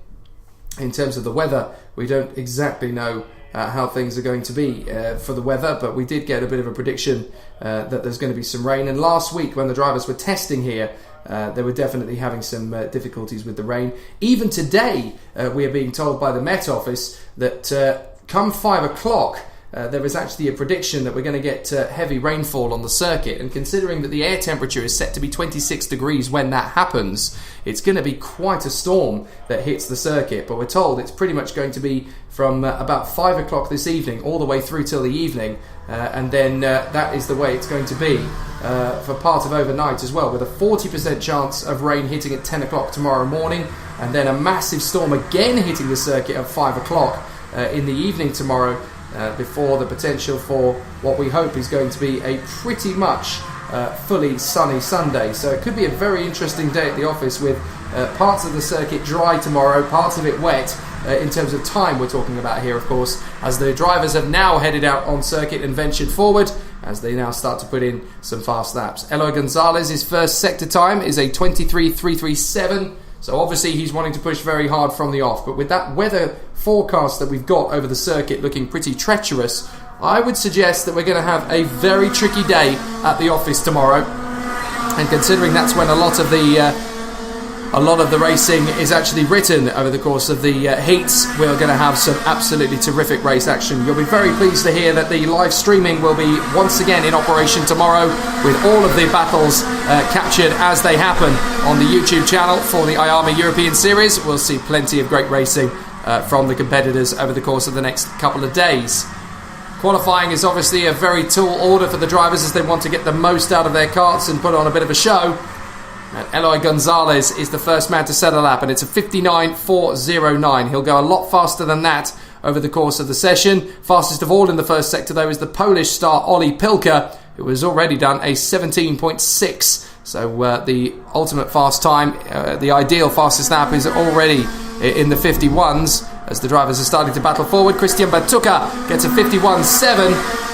In terms of the weather, we don't exactly know how things are going to be for the weather, but we did get a bit of a prediction that there's going to be some rain. And last week when the drivers were testing here, they were definitely having some difficulties with the rain. Even today, we are being told by the Met Office that come 5 o'clock, there is actually a prediction that we're going to get heavy rainfall on the circuit, and considering that the air temperature is set to be 26 degrees when that happens, it's going to be quite a storm that hits the circuit. But we're told it's pretty much going to be from about 5 o'clock this evening all the way through till the evening, and then that is the way it's going to be for part of overnight as well, with a 40% chance of rain hitting at 10 o'clock tomorrow morning, and then a massive storm again hitting the circuit at 5 o'clock in the evening tomorrow, before the potential for what we hope is going to be a pretty much fully sunny Sunday. So it could be a very interesting day at the office, with parts of the circuit dry tomorrow, parts of it wet, in terms of time we're talking about here, of course, as the drivers have now headed out on circuit and ventured forward, as they now start to put in some fast laps. Eloy Gonzalez, first sector time is a 23.337. So obviously he's wanting to push very hard from the off. But with that weather forecast that we've got over the circuit looking pretty treacherous, I would suggest that we're going to have a very tricky day at the office tomorrow. And considering that's when a lot of the racing is actually written over the course of the heats, we're going to have some absolutely terrific race action. You'll be very pleased to hear that the live streaming will be once again in operation tomorrow, with all of the battles captured as they happen on the YouTube channel for the IAME European Series. We'll see plenty of great racing from the competitors over the course of the next couple of days. Qualifying is obviously a very tall order for the drivers, as they want to get the most out of their karts and put on a bit of a show. And Eloy Gonzalez is the first man to set a lap, and it's a 59.409. He'll go a lot faster than that over the course of the session. Fastest of all in the first sector, though, is the Polish star Oli Pilka, who has already done a 17.6. So the ultimate fast time, the ideal fastest lap, is already in the 51s, as the drivers are starting to battle forward. Christian Batuka gets a 51.7.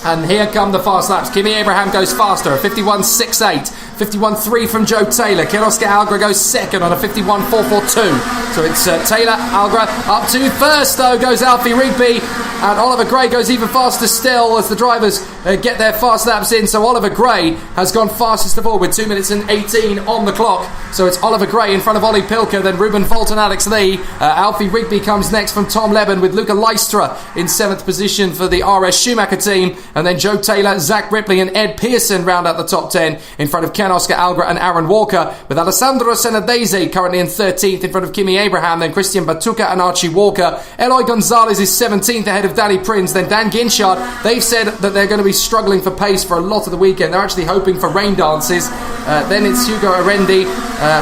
And here come the fast laps. Kimi Abraham goes faster, a 51.68. 51.3 from Joe Taylor. Kirosuke Algra goes second on a 51.442. So it's Taylor, Algra. Up to first, though, goes Alfie Rigby. And Oliver Gray goes even faster still as the drivers get their fast laps in. So Oliver Gray has gone fastest of all with 2 minutes and 18 on the clock. So it's Oliver Gray in front of Ollie Pilker, then Ruben Volt and Alex Lee. Alfie Rigby comes next from Tom Leben, with Luca Leistra in 7th position for the RS Schumacher team. And then Joe Taylor, Zach Ripley and Ed Pearson round out the top 10 in front of Ken Oscar Algra and Aaron Walker, with Alessandro Senadese currently in 13th in front of Kimi Abraham, then Christian Batuka and Archie Walker. Eloy Gonzalez is 17th ahead of Danny Prinz, then Dan Ginchard. They've said that they're going to be struggling for pace for a lot of the weekend. They're actually hoping for rain dances. Then it's Hugo Arendi,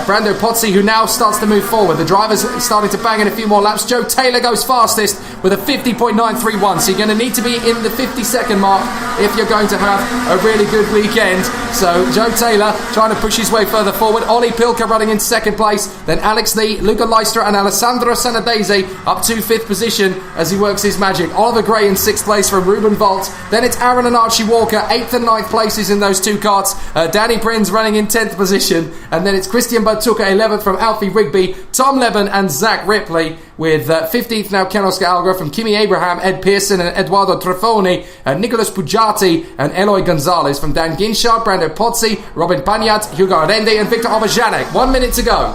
Brando Pozzi, who now starts to move forward. The drivers are starting to bang in a few more laps. Joe Taylor goes fastest with a 50.931, so you're going to need to be in the 50-second mark if you're going to have a really good weekend. So Joe Taylor trying to push his way further forward. Ollie Pilker running in second place, then Alex Lee, Luca Leistra and Alessandro Senadese up to 5th position as he works his magic. Oliver Gray in 6th place from Ruben Volt. Then it's Aaron and Archie Walker, 8th and 9th places in those two karts. Danny Prinz running in 10th position, and then it's Christian Batuka 11th from Alfie Rigby, Tom Leben and Zach Ripley, with 15th now Ken Oscar Algra from Kimi Abraham, Ed Pearson and Eduardo Trefoni, Nicolas Pujati and Eloy Gonzalez from Dan Ginchard, Brando Pozzi, Robin Pagnat, Hugo Arendi and Victor Obajanek. 1 minute to go.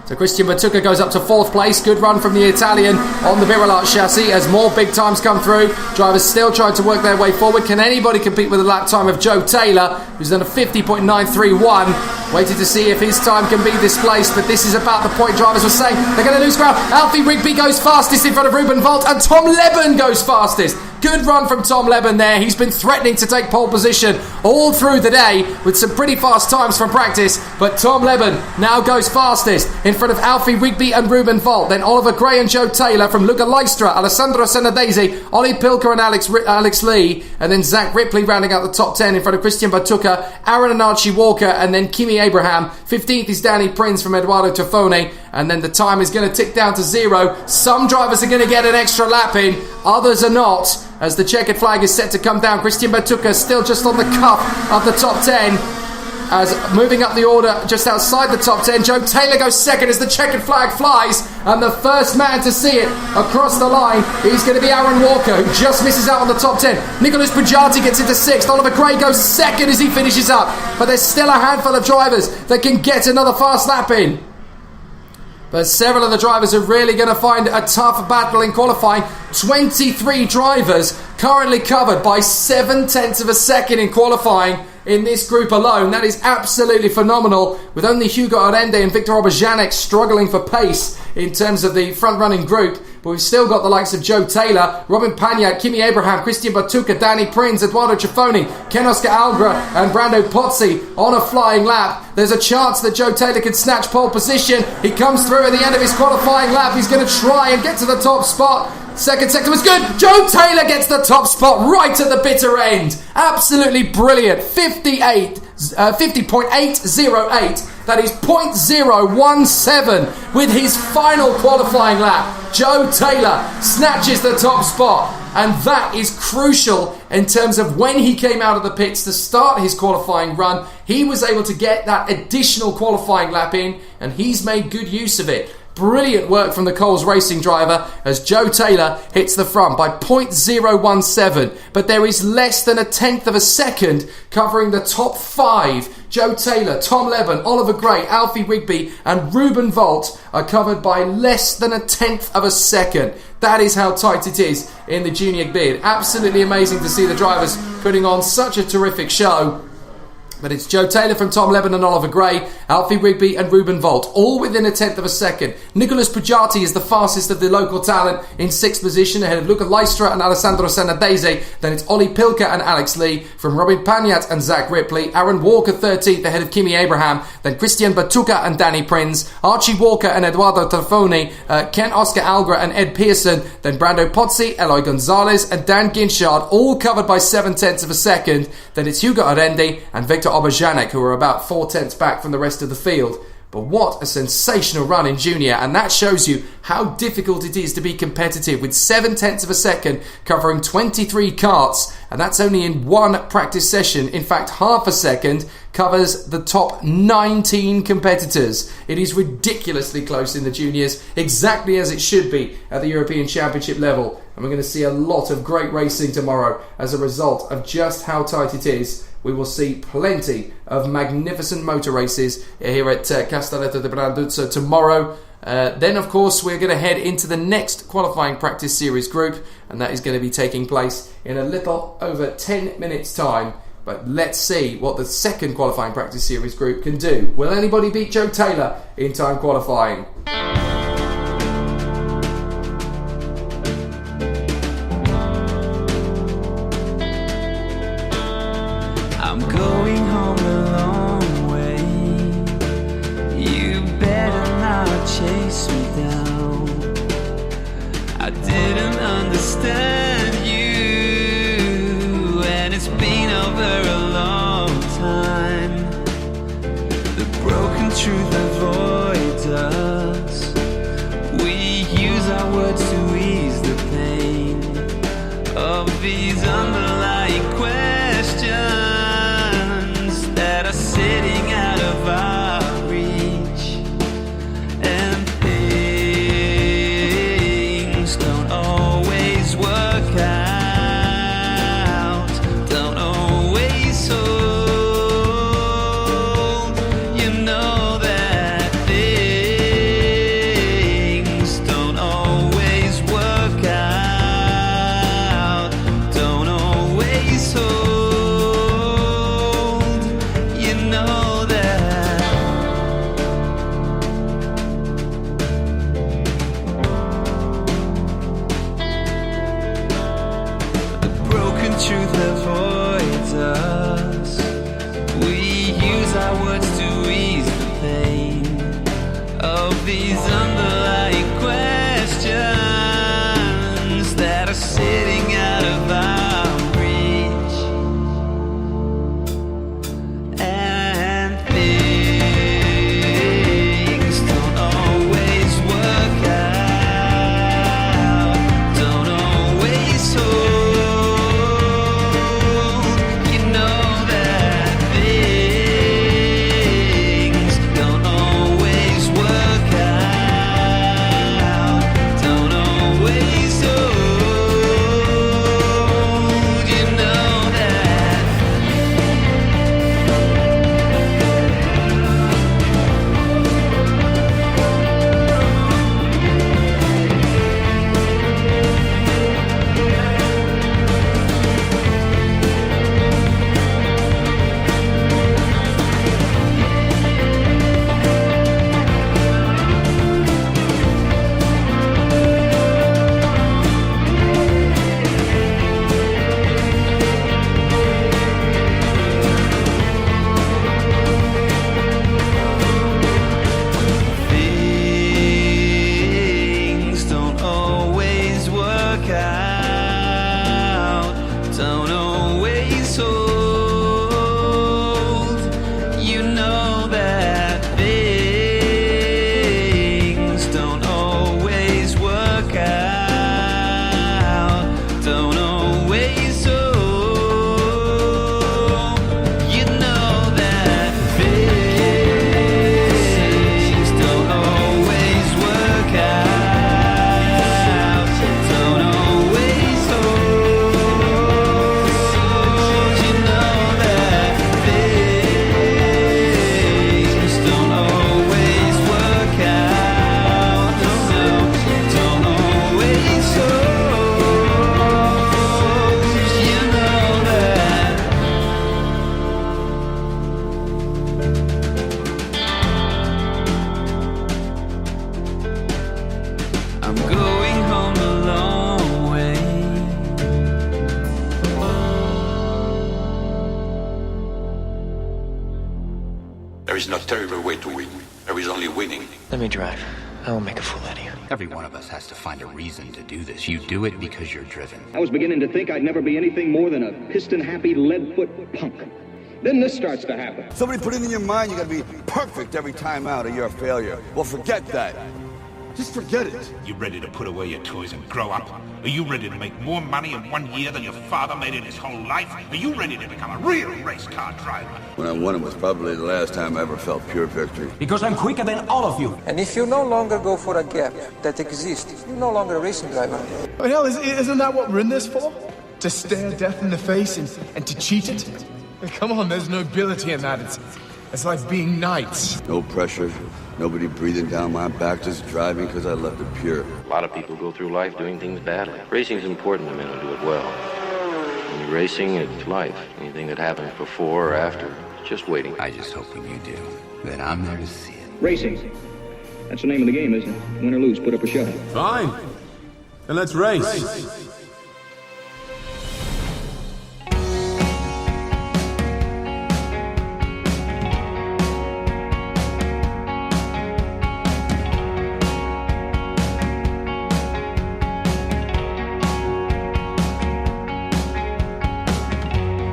So Christian Batuka goes up to 4th place. Good run from the Italian on the Virolart chassis as more big times come through. Drivers still trying to work their way forward. Can anybody compete with the lap time of Joe Taylor, who's done a 50.931? Waiting to see if his time can be displaced, but this is about the point drivers were saying they're going to lose ground. Alfie Rigby goes fastest in front of Ruben Volt, and Tom Leben goes fastest. Good run from Tom Leben there. He's been threatening to take pole position all through the day with some pretty fast times from practice, but Tom Leben now goes fastest in front of Alfie Rigby and Ruben Volt. Then Oliver Gray and Joe Taylor from Luca Leistra, Alessandro Senadese, Ollie Pilker and Alex Lee, and then Zach Ripley rounding out the top 10 in front of Christian Batuka, Aaron and Archie Walker, and then Kimi Abraham. 15th is Danny Prinz from Eduardo Tofone, and then the time is going to tick down to 0. Some drivers are going to get an extra lap in, others are not, as the checkered flag is set to come down. Christian Batuka still just on the cuff of the top 10. As moving up the order just outside the top 10, Joe Taylor goes second as the checkered flag flies, and the first man to see it across the line is going to be Aaron Walker, who just misses out on the top 10. Nicholas Bugatti gets into 6th. Oliver Gray goes second as he finishes up, but there's still a handful of drivers that can get another fast lap in. But several of the drivers are really going to find a tough battle in qualifying. 23 drivers currently covered by 0.7 of a second in qualifying in this group alone. That is absolutely phenomenal, with only Hugo Arende and Victor Obajanek struggling for pace in terms of the front-running group. But we've still got the likes of Joe Taylor, Robin Pagnat, Kimi Abraham, Christian Batuca, Danny Prinz, Eduardo Ciaffoni, Ken Oscar Algra and Brando Pozzi on a flying lap. There's a chance that Joe Taylor can snatch pole position. He comes through at the end of his qualifying lap. He's going to try and get to the top spot. Second sector was good. Joe Taylor gets the top spot right at the bitter end. Absolutely brilliant. 50.808. That is 0.017 with his final qualifying lap. Joe Taylor snatches the top spot, and that is crucial in terms of when he came out of the pits to start his qualifying run. He was able to get that additional qualifying lap in, and he's made good use of it. Brilliant work from the Coles Racing driver as Joe Taylor hits the front by 0.017, but there is less than 0.1 of a second covering the top 5. Joe Taylor, Tom Leben, Oliver Gray, Alfie Rigby and Ruben Volt are covered by less than 0.1 of a second. That is how tight it is in the junior bid. Absolutely amazing to see the drivers putting on such a terrific show. But it's Joe Taylor from Tom Leben and Oliver Gray, Alfie Rigby and Ruben Volt, all within 0.1 of a second. Nicholas Pujati is the fastest of the local talent in 6th position, ahead of Luca Leistra and Alessandro Sanadese. Then it's Ollie Pilka and Alex Lee, from Robin Pagnat and Zach Ripley. Aaron Walker 13th, ahead of Kimi Abraham. Then Christian Batuca and Danny Prinz. Archie Walker and Eduardo Tarfoni. Ken Oscar Algra and Ed Pearson. Then Brando Pozzi, Eloy Gonzalez and Dan Ginchard, all covered by 0.7 of a second. Then it's Hugo Arende and Victor Obajanek, who are about 0.4 back from the rest of the field. But what a sensational run in junior, and that shows you how difficult it is to be competitive with 0.7 of a second covering 23 karts, and that's only in one practice session. In fact, half a second covers the top 19 competitors. It is ridiculously close in the juniors, exactly as it should be at the European Championship level, and we're going to see a lot of great racing tomorrow as a result of just how tight it is. We will see plenty of magnificent motor races here at Castelletto de Branduzzo tomorrow. Then, of course, we're going to head into the next qualifying practice series group, and that is going to be taking place in a little over 10 minutes' time. But let's see what the second qualifying practice series group can do. Will anybody beat Joe Taylor in time qualifying? I'm going home a long way. You better not chase me down. I didn't understand you, and it's been over a long time. The broken truth avoids us. We use our words to ease the pain of these underlying questions that are sitting out of our reach, and things don't always work out, don't always hold. You know that things don't always work out, don't always hold. Truth avoids us. We use our words to ease the pain of these underlying questions that are sitting out of our reach, and things don't always work out, don't always hold. You know that things way to win. There is only winning. Let me drive. I won't make a fool out of you. Every one of us has to find a reason to do this. You do it because you're driven. I was beginning to think I'd never be anything more than a piston-happy lead-foot punk. Then this starts to happen. Somebody put it in your mind you gotta be perfect every time out or you're a failure. Well, forget that. Just forget it. You ready to put away your toys and grow up? Are you ready to make more money in 1 year than your father made in his whole life? Are you ready to become a real race car driver? When I won it was probably the last time I ever felt pure victory. Because I'm quicker than all of you. And if you no longer go for a gap that exists, you're no longer a racing driver. I mean, hell, isn't that what we're in this for? To stare death in the face and to cheat it? Come on, there's nobility in that. It's like being knights. No pressure, nobody breathing down my back, just driving because I left it pure. A lot of people go through life doing things badly. Racing's important to men who do it well. When you're racing, it's life. Anything that happens before or after, it's just waiting. I just hope when you do, that I'm there to see it. Racing. That's the name of the game, isn't it? Win or lose, put up or shut up. Fine. Then let's race.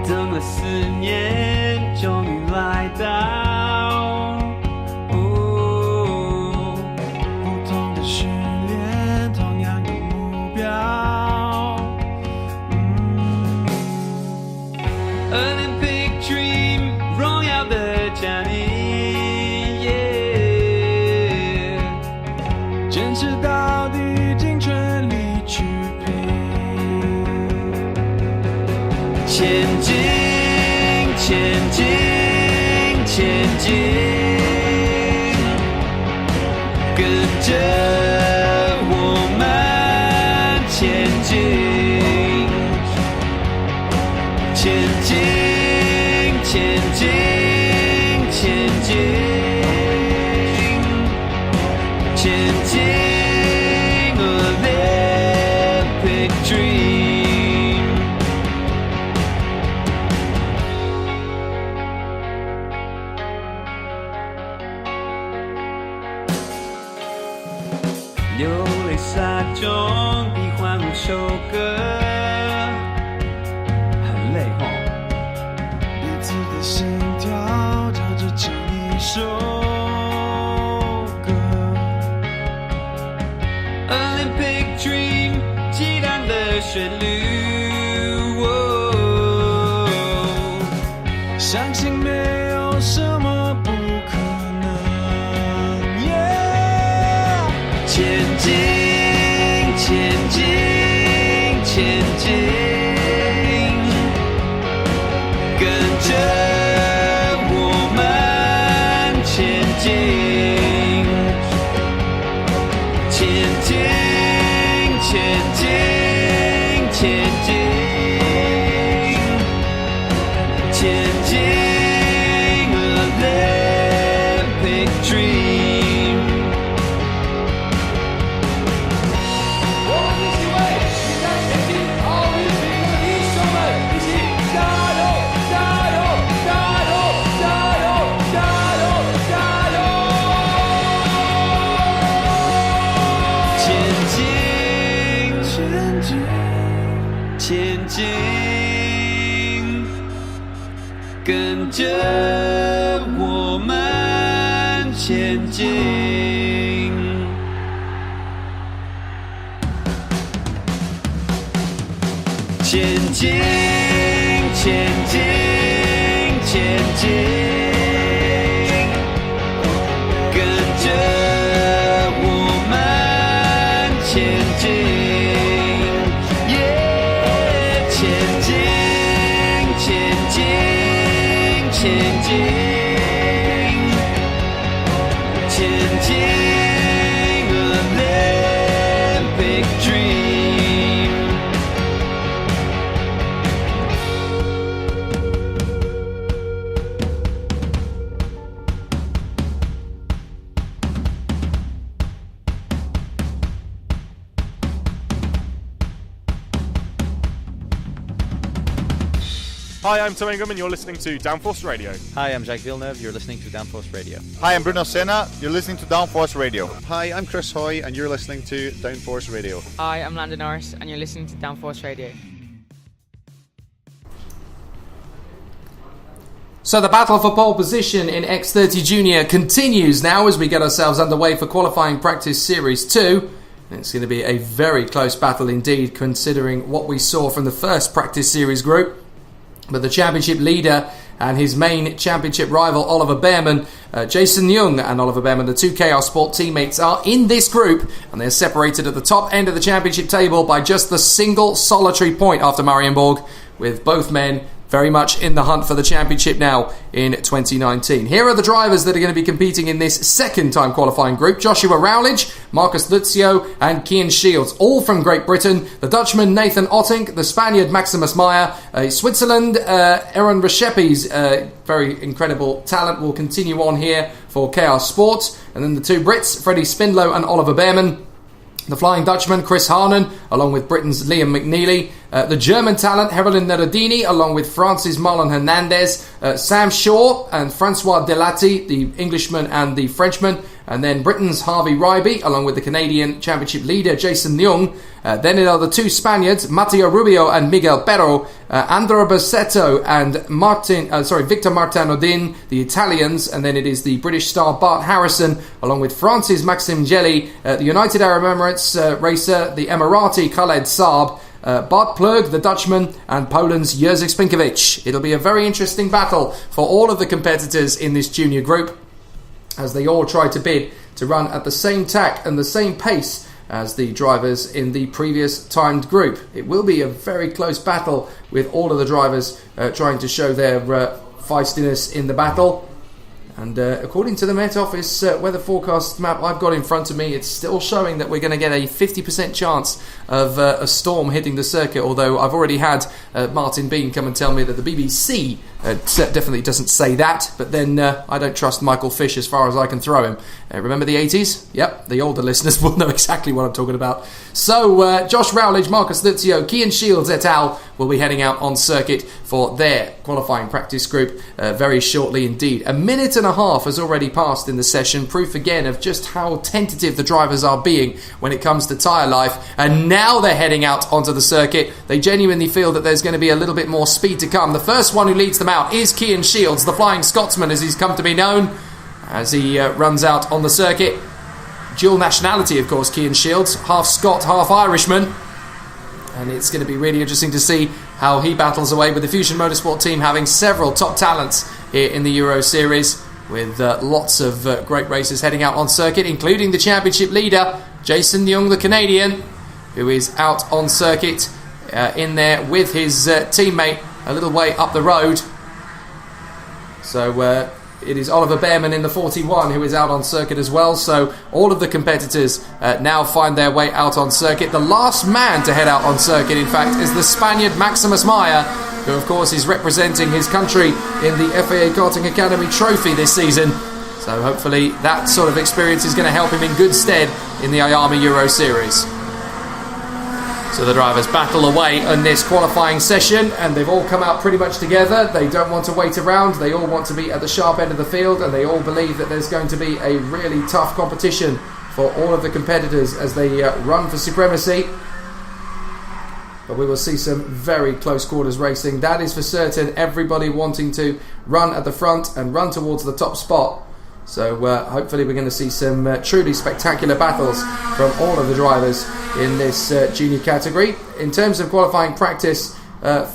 等了4年，终于来到。不同的训练，同样的目标。Olympic Dream， 荣耀的家庭。坚持到底，尽全力去拼。前进，前进，前进，跟着我们前进，前进，前进，前进，前进 Olympic Dream。流泪洒中比欢呼首歌，很累吼。彼此的心跳跳着成一首歌。Olympic Dream， 激荡的旋律。相信没有什么不可能。前进，前进，前进，跟着我们前进，前进，前进，前进，前进 Olympic Dream。前进，跟着我们前进，前进，前进，前进，跟着我们前进。前进，前进 Olympic Dream。Hi, I'm Tom Ingham and you're listening to Downforce Radio. Hi, I'm Jake Villeneuve. You're listening to Downforce Radio. Hi, I'm Bruno Senna. You're listening to Downforce Radio. Hi, I'm Chris Hoy, and you're listening to Downforce Radio. Hi, I'm Landon Norris, and you're listening to Downforce Radio. So the battle for pole position in X30 Junior continues now as we get ourselves underway for qualifying practice series 2. It's going to be a very close battle indeed, considering what we saw from the first practice series group. But the championship leader and his main championship rival, Oliver Behrman, Jason Young and Oliver Behrman, the two Chaos Sport teammates, are in this group, and they're separated at the top end of the championship table by just the single solitary point after Marienborg, with both men very much in the hunt for the championship now in 2019. Here are the drivers that are going to be competing in this second time qualifying group. Joshua Rowledge, Marcus Luzio and Kian Shields, all from Great Britain. The Dutchman Nathan Ottink, the Spaniard Maximus Meyer, Switzerland, Aaron Reshepi's very incredible talent will continue on here for Chaos Sports. And then the two Brits, Freddie Spindlow and Oliver Behrman. The Flying Dutchman, Chris Harnan, along with Britain's Liam McNeely. The German talent, Herolin Neradini, along with Francis Marlon Hernandez. Sam Shaw and Francois Delati, the Englishman and the Frenchman. And then Britain's Harvey Ryby, along with the Canadian Championship leader, Jason Young. Then it are the two Spaniards, Matteo Rubio and Miguel Perro. Andrea Bassetto and Victor Martin Odin, the Italians. And then it is the British star Bart Harrison, along with Francis Maxim Jelly, the United Arab Emirates racer, the Emirati Khaled Saab, Bart Plug, the Dutchman, and Poland's Jerzy Spinkiewicz. It'll be a very interesting battle for all of the competitors in this junior group, as they all try to bid to run at the same tack and the same pace as the drivers in the previous timed group. It will be a very close battle, with all of the drivers trying to show their feistiness in the battle. And according to the Met Office weather forecast map I've got in front of me, it's still showing that we're going to get a 50% chance of a storm hitting the circuit, although I've already had Martin Bean come and tell me that the BBC definitely doesn't say that. But then I don't trust Michael Fish as far as I can throw him. Remember the 80s? Yep, the older listeners will know exactly what I'm talking about. So Josh Rowledge, Marcus Luzio, Kian Shields et al. Will be heading out on circuit for their qualifying practice group very shortly indeed. A minute and a half has already passed in the session, proof again of just how tentative the drivers are being when it comes to tyre life. And now they're heading out onto the circuit. They genuinely feel that there's going to be a little bit more speed to come. The first one who leads them out is Kian Shields, the Flying Scotsman as he's come to be known, as he runs out on the circuit. Dual nationality, of course, Kian Shields, half Scot, half Irishman. And it's going to be really interesting to see how he battles away with the Fusion Motorsport team having several top talents here in the Euro Series, with lots of great races heading out on circuit, including the championship leader, Jason Young, the Canadian, who is out on circuit in there with his teammate a little way up the road. So it is Oliver Behrman in the 41 who is out on circuit as well. So all of the competitors now find their way out on circuit. The last man to head out on circuit, in fact, is the Spaniard Maximus Meyer, who of course is representing his country in the FIA Karting Academy Trophy this season. So hopefully that sort of experience is going to help him in good stead in the IAME Euro Series. So the drivers battle away in this qualifying session, and they've all come out pretty much together. They don't want to wait around. They all want to be at the sharp end of the field, and they all believe that there's going to be a really tough competition for all of the competitors as they run for supremacy. But we will see some very close quarters racing. That is for certain. Everybody wanting to run at the front and run towards the top spot. So hopefully we're going to see some truly spectacular battles from all of the drivers in this junior category. In terms of qualifying practice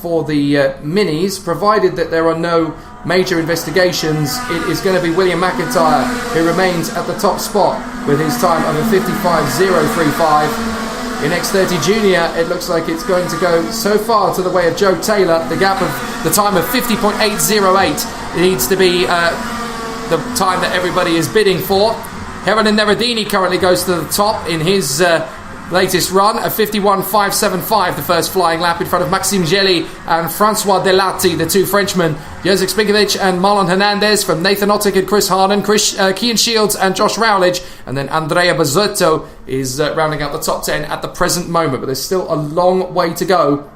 for the minis, provided that there are no major investigations, it is going to be William McIntyre who remains at the top spot with his time of a 55.035. In X30 Junior, it looks like it's going to go so far to the way of Joe Taylor. The gap of the time of 50.808 needs to be the time that everybody is bidding for. Herolin Neradini currently goes to the top in his latest run, a 51.575, the first flying lap in front of Maxime Jelly and Francois Delati, the two Frenchmen, Jerzy Spinkiewicz and Marlon Hernandez, from Nathan Ottink and Chris Harnan, Kian Shields and Josh Rowledge, and then Andrea Bazzotto is rounding out the top 10 at the present moment, but there's still a long way to go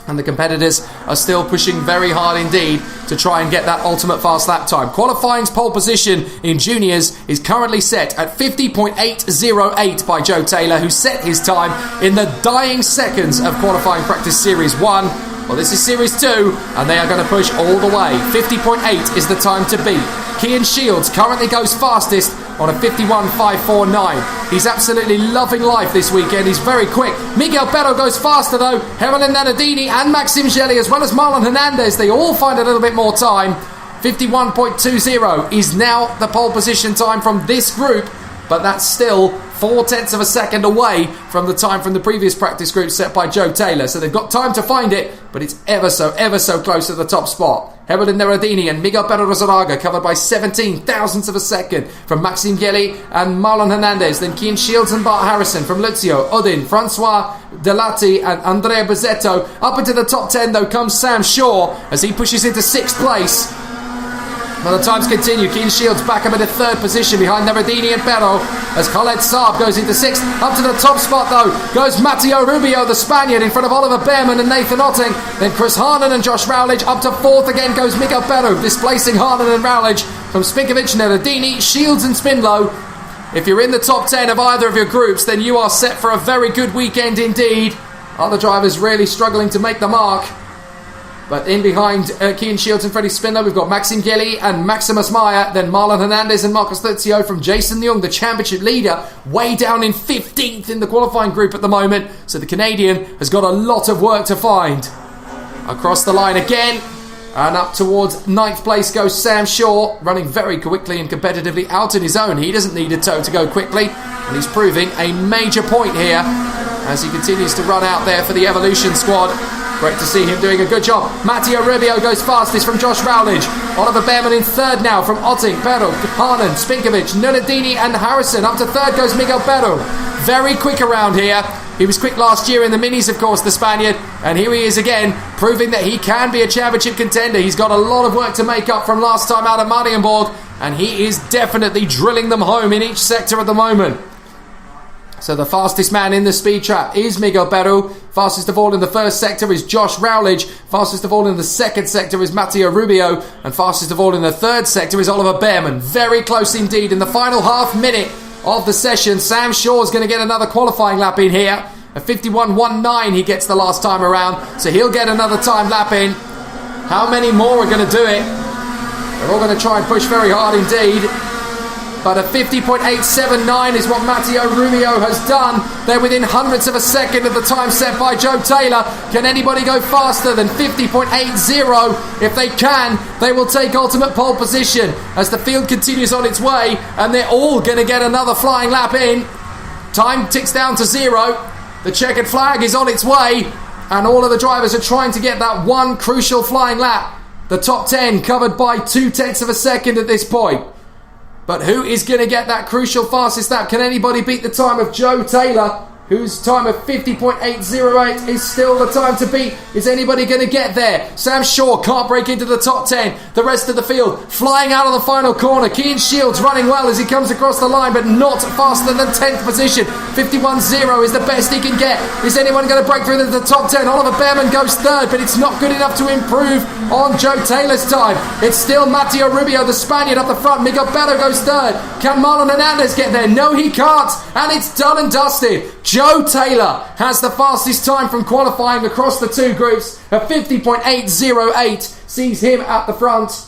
And the competitors are still pushing very hard indeed to try and get that ultimate fast lap time. Qualifying's pole position in juniors is currently set at 50.808 by Joe Taylor, who set his time in the dying seconds of qualifying practice series 1. Well, this is series 2, and they are going to push all the way. 50.8 is the time to beat. Kian Shields currently goes fastest on a 51.549. He's absolutely loving life this weekend. He's very quick. Miguel Berro goes faster though. Herman Nanadini and Maxime Gelli, as well as Marlon Hernandez, they all find a little bit more time. 51.20 is now the pole position time from this group, but that's still 0.4 of a second away from the time from the previous practice group set by Joe Taylor. So they've got time to find it, but it's ever so close to the top spot. Herman Nanadini and Miguel Berro Rosaraga covered by 17 thousandths of a second from Maxime Gelli and Marlon Hernandez. Then Kian Shields and Bart Harrison from Luzio, Odin, Francois Delati and Andrea Bozzetto. Up into the top 10 though comes Sam Shaw as he pushes into 6th place. Well, the times continue. Kian Shields back up in the 3rd position behind Naradini and Berro as Khaled Saab goes into 6th. Up to the top spot though goes Matteo Rubio, the Spaniard, in front of Oliver Behrman and Nathan Otting. Then Chris Harnan and Josh Rowledge. Up to 4th again goes Miguel Berro, displacing Harnan and Rowledge from Spinkovic, Naradini, Shields and Spindlow. If you're in the top 10 of either of your groups, then you are set for a very good weekend indeed. Other drivers really struggling to make the mark. But in behind Kian Shields and Freddie Spindler, we've got Maxime Gelli and Maximus Meyer, then Marlon Hernandez and Marcos Luzio from Jason Young, the championship leader, way down in 15th in the qualifying group at the moment. So the Canadian has got a lot of work to find. Across the line again, and up towards 9th place goes Sam Shaw, running very quickly and competitively out on his own. He doesn't need a tow to go quickly, and he's proving a major point here as he continues to run out there for the Evolution squad. Great to see him doing a good job. Matteo Rubio goes fastest from Josh Rowledge. Oliver Behrman in 3rd now from Otting, Berro, Harnan, Spinkovic, Nunadini and Harrison. Up to 3rd goes Miguel Berro. Very quick around here. He was quick last year in the minis, of course, the Spaniard. And here he is again, proving that he can be a championship contender. He's got a lot of work to make up from last time out at Marienborg. And he is definitely drilling them home in each sector at the moment. So the fastest man in the speed trap is Miguel Berro. Fastest of all in the 1st sector is Josh Rowledge. Fastest of all in the 2nd sector is Matteo Rubio. And fastest of all in the 3rd sector is Oliver Behrman. Very close indeed. In the final half minute of the session, Sam Shaw is going to get another qualifying lap in here. A 51.19 he gets the last time around. So he'll get another time lap in. How many more are going to do it? They're all going to try and push very hard indeed. But a 50.879 is what Matteo Rubio has done. They're within hundredths of a second of the time set by Joe Taylor. Can anybody go faster than 50.80? If they can, they will take ultimate pole position as the field continues on its way, and they're all going to get another flying lap in. Time ticks down to 0. The checkered flag is on its way, and all of the drivers are trying to get that one crucial flying lap. The top 10 covered by 0.2 of a second at this point. But who is going to get that crucial fastest lap? Can anybody beat the time of Joe Taylor, whose time of 50.808 is still the time to beat? Is anybody going to get there? Sam Shaw can't break into the top 10. The rest of the field flying out of the final corner. Kian Shields running well as he comes across the line, but not faster than 10th position. 51.0 is the best he can get. Is anyone going to break through into the top 10? Oliver Behrman goes 3rd, but it's not good enough to improve on Joe Taylor's time. It's still Matteo Rubio, the Spaniard, up the front. Miguel Berro goes 3rd. Can Marlon Hernandez get there? No, he can't. And it's done and dusted. Joe Taylor has the fastest time from qualifying across the two groups. A 50.808 sees him at the front,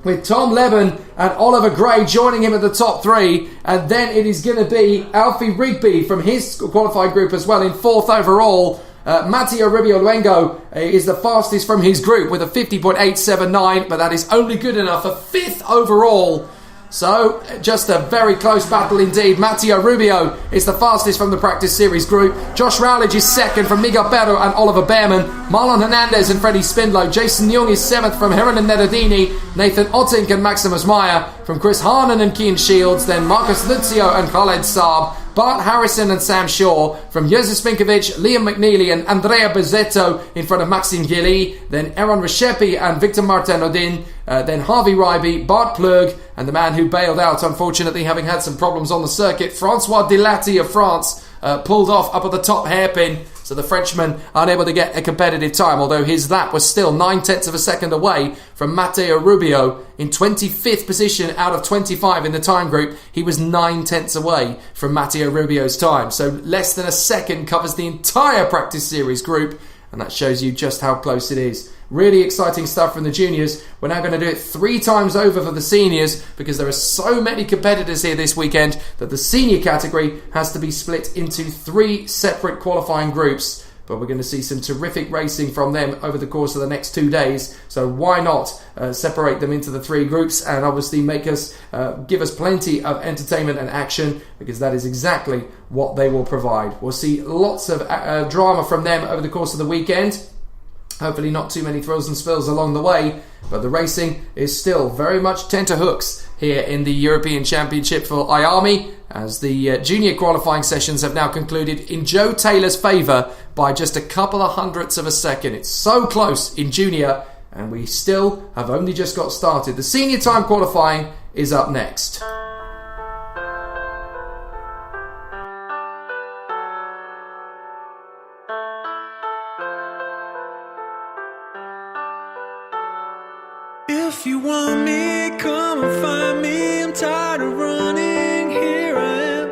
with Tom Leben and Oliver Gray joining him at the top 3. And then it is going to be Alfie Rigby from his qualifying group as well in 4th overall. Matteo Rubio Luengo is the fastest from his group with a 50.879, but that is only good enough for 5th overall. So, just a very close battle indeed. Matteo Rubio is the fastest from the practice series group. Josh Rowledge is 2nd from Miguel Berro and Oliver Behrman. Marlon Hernandez and Freddie Spindlow. Jason Young is 7th from Hernan Neradini. Nathan Otting and Maximus Meyer. From Chris Harnan and Kian Shields. Then Marcos Luzio and Khaled Saab. Bart Harrison and Sam Shaw. From Jerzy Spinkovic, Liam McNeely and Andrea Bozzetto in front of Maxime Gelli. Then Aaron Reshepi and Victor Martin Odin. Then Harvey Ryby, Bart Plug, and the man who bailed out, unfortunately, having had some problems on the circuit, Francois Delati of France, pulled off up at the top hairpin. So the Frenchman unable to get a competitive time, although his lap was still 9/10 of a second away from Matteo Rubio in 25th position out of 25 in the time group. He was 9/10 away from Matteo Rubio's time. So less than a second covers the entire practice series group, and that shows you just how close it is. Really exciting stuff from the juniors. We're now going to do it 3 times over for the seniors because there are so many competitors here this weekend that the senior category has to be split into 3 separate qualifying groups. But we're going to see some terrific racing from them over the course of the next 2 days. So why not separate them into the 3 groups and obviously give us plenty of entertainment and action, because that is exactly what they will provide. We'll see lots of drama from them over the course of the weekend. Hopefully not too many thrills and spills along the way, but the racing is still very much tenterhooks here in the European Championship for IAME, as the junior qualifying sessions have now concluded in Joe Taylor's favour by just a couple of hundredths of a second. It's so close in junior, and we still have only just got started. The senior time qualifying is up next. If you want me, come and find me. I'm tired of running, here I am.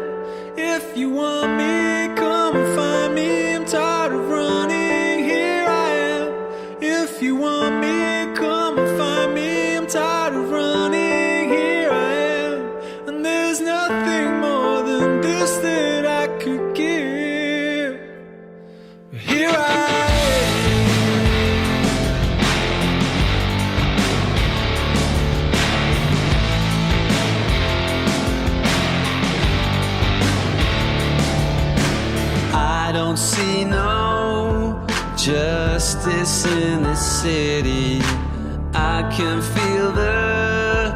If you want me, come and find me. I'm tired of running, here I am. If you want me, come and find me. I'm tired of running, here I am. And there's nothing more than this that I could give. Here I am. I don't see no justice in this city. I can feel the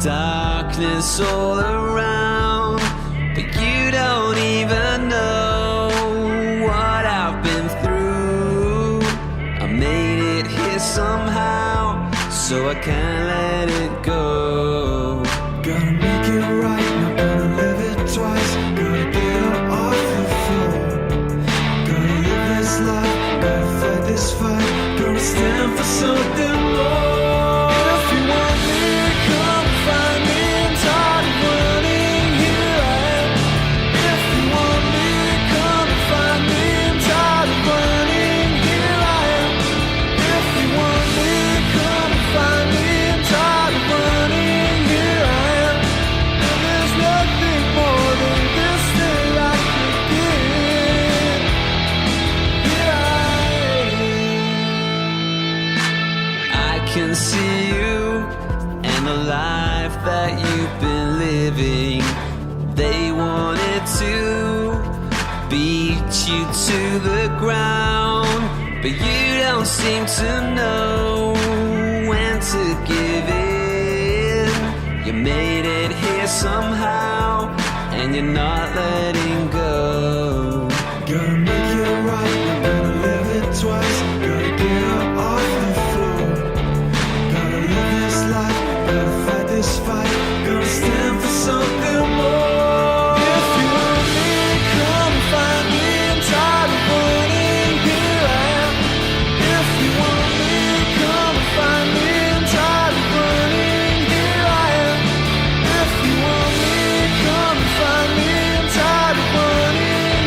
darkness all around, but you don't even know what I've been through. I made it here somehow, so I can't let it go. Gotta make it right, not gonna live it twice. Gotta get up off the floor. Life, gotta fight this fight, gonna stand for something more. If you want me, come find me. I'm tired of running, here I am. If you want me, come find me. I'm tired of running, here I am. If you want me, come find me. I'm tired of running, here I am. And there's nothing more than this that I could give. I can see you and the life that you've been living. They wanted to beat you to the ground, but you don't seem to know when to give in. You made it here somehow, and you're not letting go. Gotta make it right, not gonna live it twice. Gotta get up off the floor. Gotta live this life, gotta fight this fight. Gonna stand for something more. If you want me, come find me. I'm tired of running, here I am. If you want me, come find me. I'm tired of running, here I am. If you want me, come find me. I'm tired of running.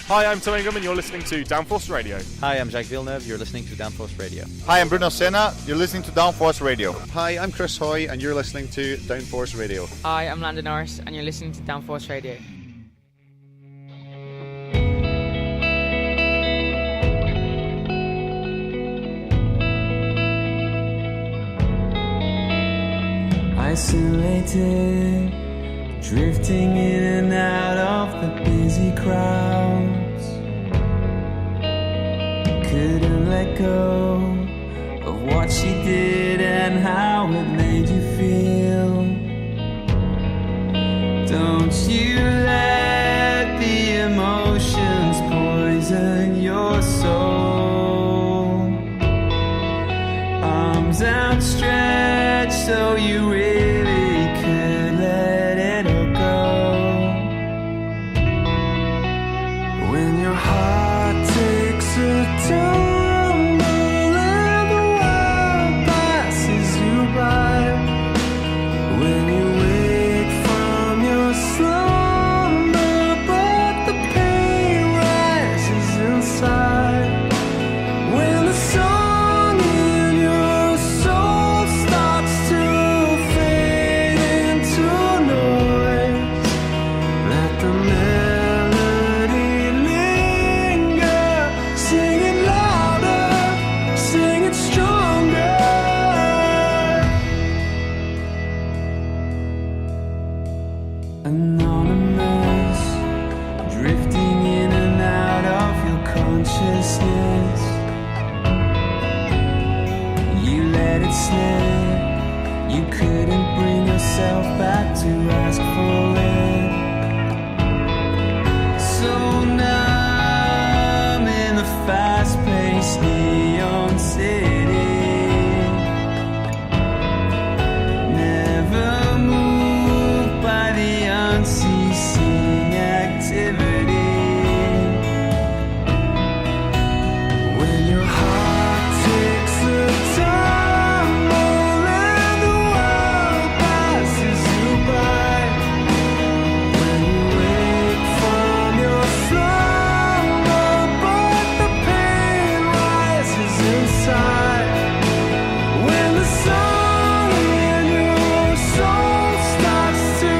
Hi, I'm Tom Ingham and you're listening to Downforce Radio. Hi, I'm Jake Villeneuve. You're listening to Downforce Radio. Hi, I'm Bruno Senna. You're listening to Downforce Radio. Hi, I'm Chris Hoy, and you're listening to Downforce Radio. Hi, I'm Landon Norris, and you're listening to Downforce Radio. Isolated, drifting in and out of the busy crowds. Couldn't let go of what she did and how it made you feel. Don't you let the emotions poison your soul. Arms outstretched so you really could let it all go. When your heart takes a tumble and the world passes you by. When you wake from your slumber but the pain rises inside. When the song in your soul starts to fade into noise, let the melody linger. Sing it louder, sing it stronger. Anonymous, drifting in and out of your consciousness. You let it slip, you couldn't bring yourself back to ask for it. So numb in the fast-paced neon city, never moved by the unceasing activity. When your heart takes a tumble and the world passes you by. When you wake from your slumber but the pain rises inside. When the song in your soul starts to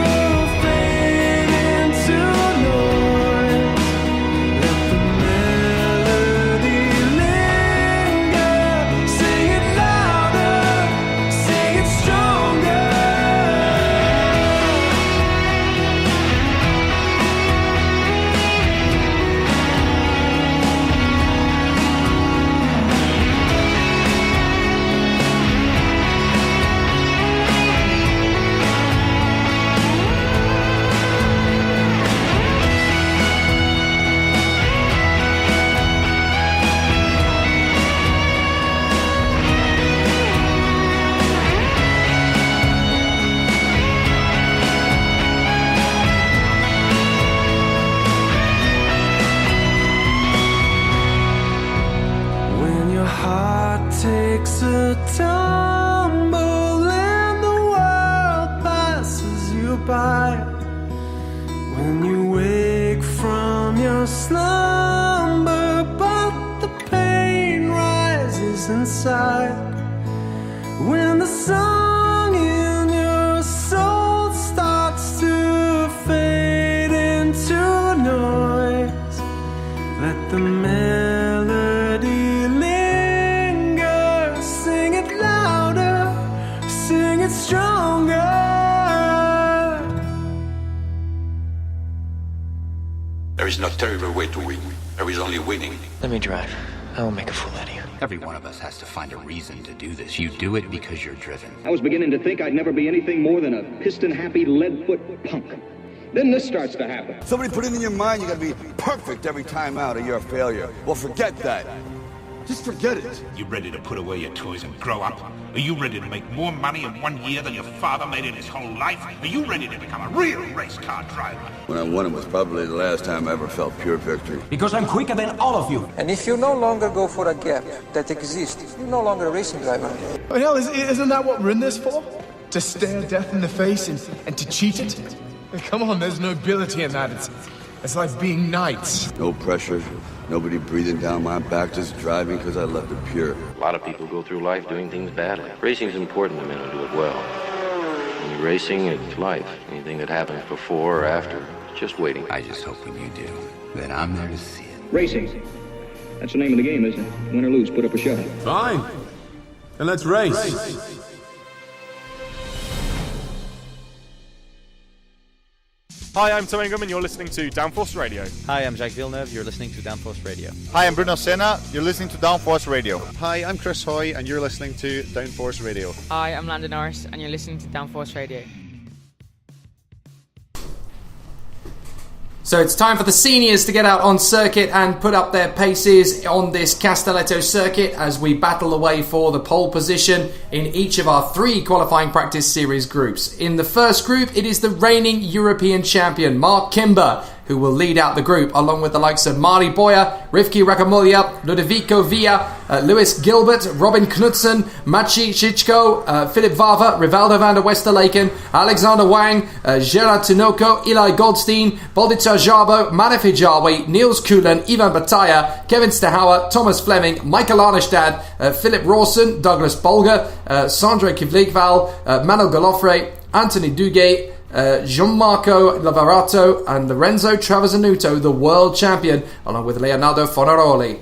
fade into noise, let the melody linger. Sing it louder, sing it stronger. When your heart takes a tumble and the world passes you by. When you wake from your slumber but the pain rises inside. When the song in your soul starts to fade into noise, let the melody linger. Sing it louder, sing it stronger. There is no terrible way to win. There is only winning. Let me drive. I will make a fool out of you. Every one of us has to find a reason to do this. You do it because you're driven. I was beginning to think I'd never be anything more than a piston-happy lead-foot punk. Then this starts to happen. Somebody put it in your mind you gotta be perfect every time out or you're a failure. Well, forget that. Just forget it. You ready to put away your toys and grow up? Are you ready to make more money in 1 year than your father made in his whole life? Are you ready to become a real race car driver? When I won it was probably the last time I ever felt pure victory. Because I'm quicker than all of you. And if you no longer go for a gap that exists, you're no longer a racing driver. Oh, hell, isn't that what we're in this for? To stare death in the face and to cheat it? Come on, there's nobility in that. It's like being knights. No pressure, nobody breathing down my back, just driving because I left it pure. A lot of people go through life doing things badly. Racing's important to men who do it well. When you're racing, it's life. Anything that happens before or after, it's just waiting. I just hope when you do, that I'm there to see it. Racing. That's the name of the game, isn't it? Win or lose, put up or shut up. Fine. And let's race. Hi, I'm Tom Ingham and you're listening to Downforce Radio. Hi, I'm Jake Villeneuve. You're listening to Downforce Radio. Hi, I'm Bruno Senna. You're listening to Downforce Radio. Hi, I'm Chris Hoy, and you're listening to Downforce Radio. Hi, I'm Lando Norris, and you're listening to Downforce Radio. So it's time for the seniors to get out on circuit and put up their paces on this Castelletto circuit as we battle away for the pole position in each of our 3 qualifying practice series groups. In the first group, it is the reigning European champion, Mark Kimber, who will lead out the group, along with the likes of Mari Boya, Rivki Rakamulya, Ludovico Villa, Lewis Gilbert, Robin Knudsen, Maciej Szyszko, Philip Vava, Rivaldo van der Westerlaken, Alexander Wang, Gerard Tinoco, Eli Goldstein, Bolditzer Jabo, Manef Hijawi, Niels Kuhlen, Ivan Bataya, Kevin Stehauer, Thomas Fleming, Michael Arnestad, Philip Rawson, Douglas Bolger, Sondre Kivligval, Manuel Galofre, Anthony Duguay, Gianmarco Lavarato and Lorenzo Travasanuto, the world champion, along with Leonardo Fornaroli.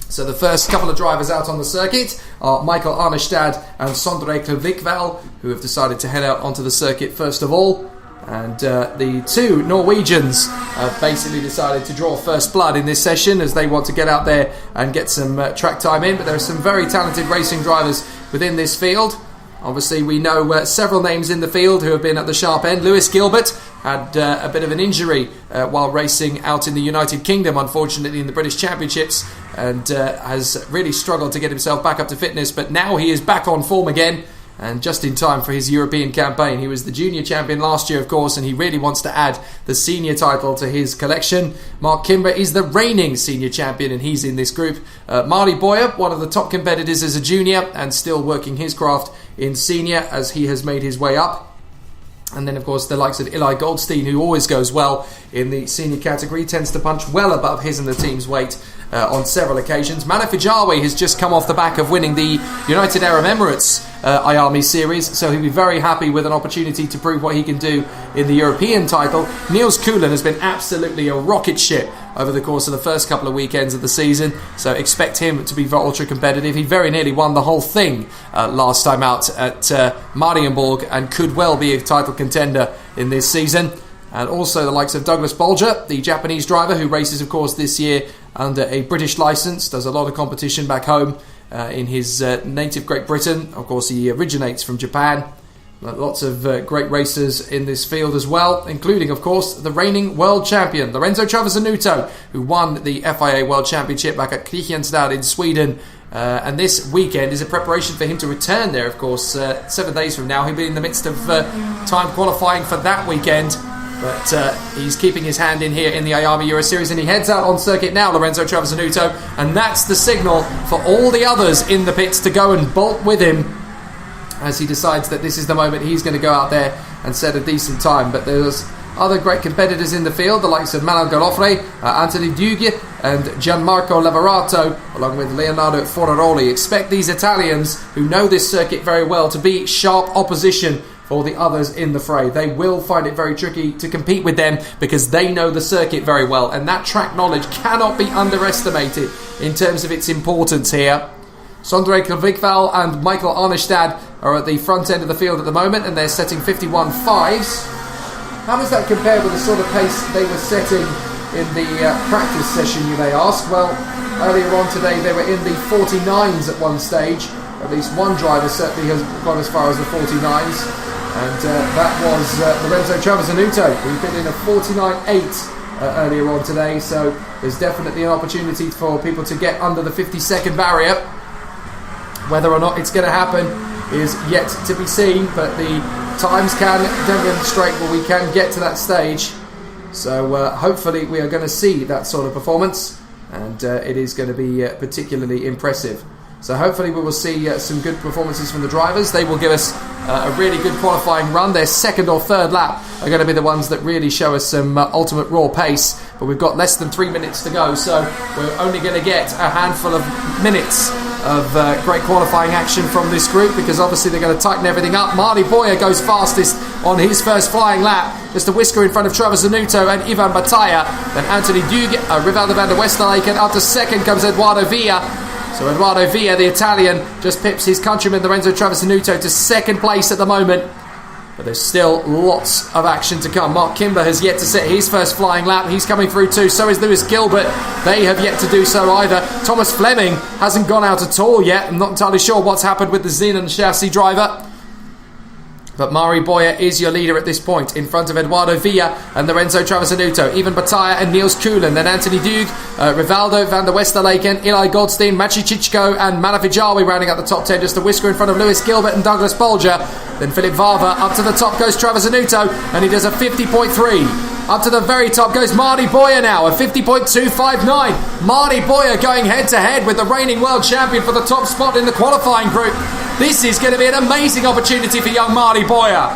So the first couple of drivers out on the circuit are Michael Arnestad and Sondre Kivligval, who have decided to head out onto the circuit first of all. And the 2 Norwegians have basically decided to draw first blood in this session as they want to get out there and get some track time in. But there are some very talented racing drivers within this field. Obviously, we know several names in the field who have been at the sharp end. Lewis Gilbert had a bit of an injury while racing out in the United Kingdom, unfortunately, in the British Championships, and has really struggled to get himself back up to fitness. But now he is back on form again, and just in time for his European campaign. He was the junior champion last year, of course, and he really wants to add the senior title to his collection. Mark Kimber is the reigning senior champion, and he's in this group. Mari Boya, one of the top competitors as a junior, and still working his craft in senior as he has made his way up. And then, of course, the likes of Eli Goldstein, who always goes well in the senior category, tends to punch well above his and the team's weight on several occasions. Manef Hijawi has just come off the back of winning the United Arab Emirates IAME Series, so he'll be very happy with an opportunity to prove what he can do in the European title. Niels Kuhlen has been absolutely a rocket ship over the course of the first couple of weekends of the season, so expect him to be ultra competitive. He very nearly won the whole thing last time out at Marienborg and could well be a title contender in this season. And also the likes of Douglas Bolger, the Japanese driver who races, of course, this year under a British licence, does a lot of competition back home in his native Great Britain. Of course, he originates from Japan. Lots of great racers in this field as well, including, of course, the reigning world champion, Lorenzo Travasanuto, who won the FIA World Championship back at Kristianstad in Sweden. And this weekend is a preparation for him to return there, of course, 7 days from now. He'll be in the midst of time qualifying for that weekend. But he's keeping his hand in here in the IAME Euro Series, and he heads out on circuit now, Lorenzo Travasanuto, and that's the signal for all the others in the pits to go and bolt with him as he decides that this is the moment he's going to go out there and set a decent time. But there's other great competitors in the field, the likes of Manuel Galofre, Anthony Duguay and Gianmarco Lavarato, along with Leonardo Fornaroli. Expect these Italians, who know this circuit very well, to be sharp opposition for the others in the fray. They will find it very tricky to compete with them because they know the circuit very well, and that track knowledge cannot be underestimated in terms of its importance here. Sondre Kivligval and Michael Arnestad are at the front end of the field at the moment, and they're setting 51.5s. How does that compare with the sort of pace they were setting in the practice session, you may ask? Well, earlier on today they were in the 49s at one stage. At least one driver certainly has gone as far as the 49s. And that was Lorenzo Travasanuto, who put in a 49.8 earlier on today. So there's definitely an opportunity for people to get under the 50-second barrier. Whether or not it's going to happen is yet to be seen, but the times can demonstrate where we can get to that stage. So hopefully we are going to see that sort of performance, and it is going to be particularly impressive. So hopefully we will see some good performances from the drivers. They will give us a really good qualifying run. Their second or third lap are going to be the ones that really show us some ultimate raw pace. But we've got less than 3 minutes to go, so we're only going to get a handful of minutes of great qualifying action from this group, because obviously they're going to tighten everything up. Marty Boyer goes fastest on his first flying lap, just a whisker in front of Travis Zanuto and Ivan Batalla. Then Anthony Dugue, Rivaldo van der Westerlaken. Up to second comes Eduardo Villa. So Eduardo Villa, the Italian, just pips his countryman Lorenzo Travisanuto to second place at the moment. But there's still lots of action to come. Mark Kimber has yet to set his first flying lap. He's coming through too. So is Lewis Gilbert. They have yet to do so either. Thomas Fleming hasn't gone out at all yet. I'm not entirely sure what's happened with the Zenon chassis driver. But Mari Boyer is your leader at this point, in front of Eduardo Villa and Lorenzo Travisanuto, Ivan Batalla and Niels Kuhlen, then Anthony Dugue, Rivaldo van der Westerlaken, Eli Goldstein, Maciej Chichko and Manavijawi rounding out the top 10, just a whisker in front of Lewis Gilbert and Douglas Bolger. Then Philip Vava, up to the top goes Travisanuto, and he does a 50.3. Up to the very top goes Marty Boyer now, a 50.259. Marty Boyer going head to head with the reigning world champion for the top spot in the qualifying group. This is going to be an amazing opportunity for young Marty Boyer.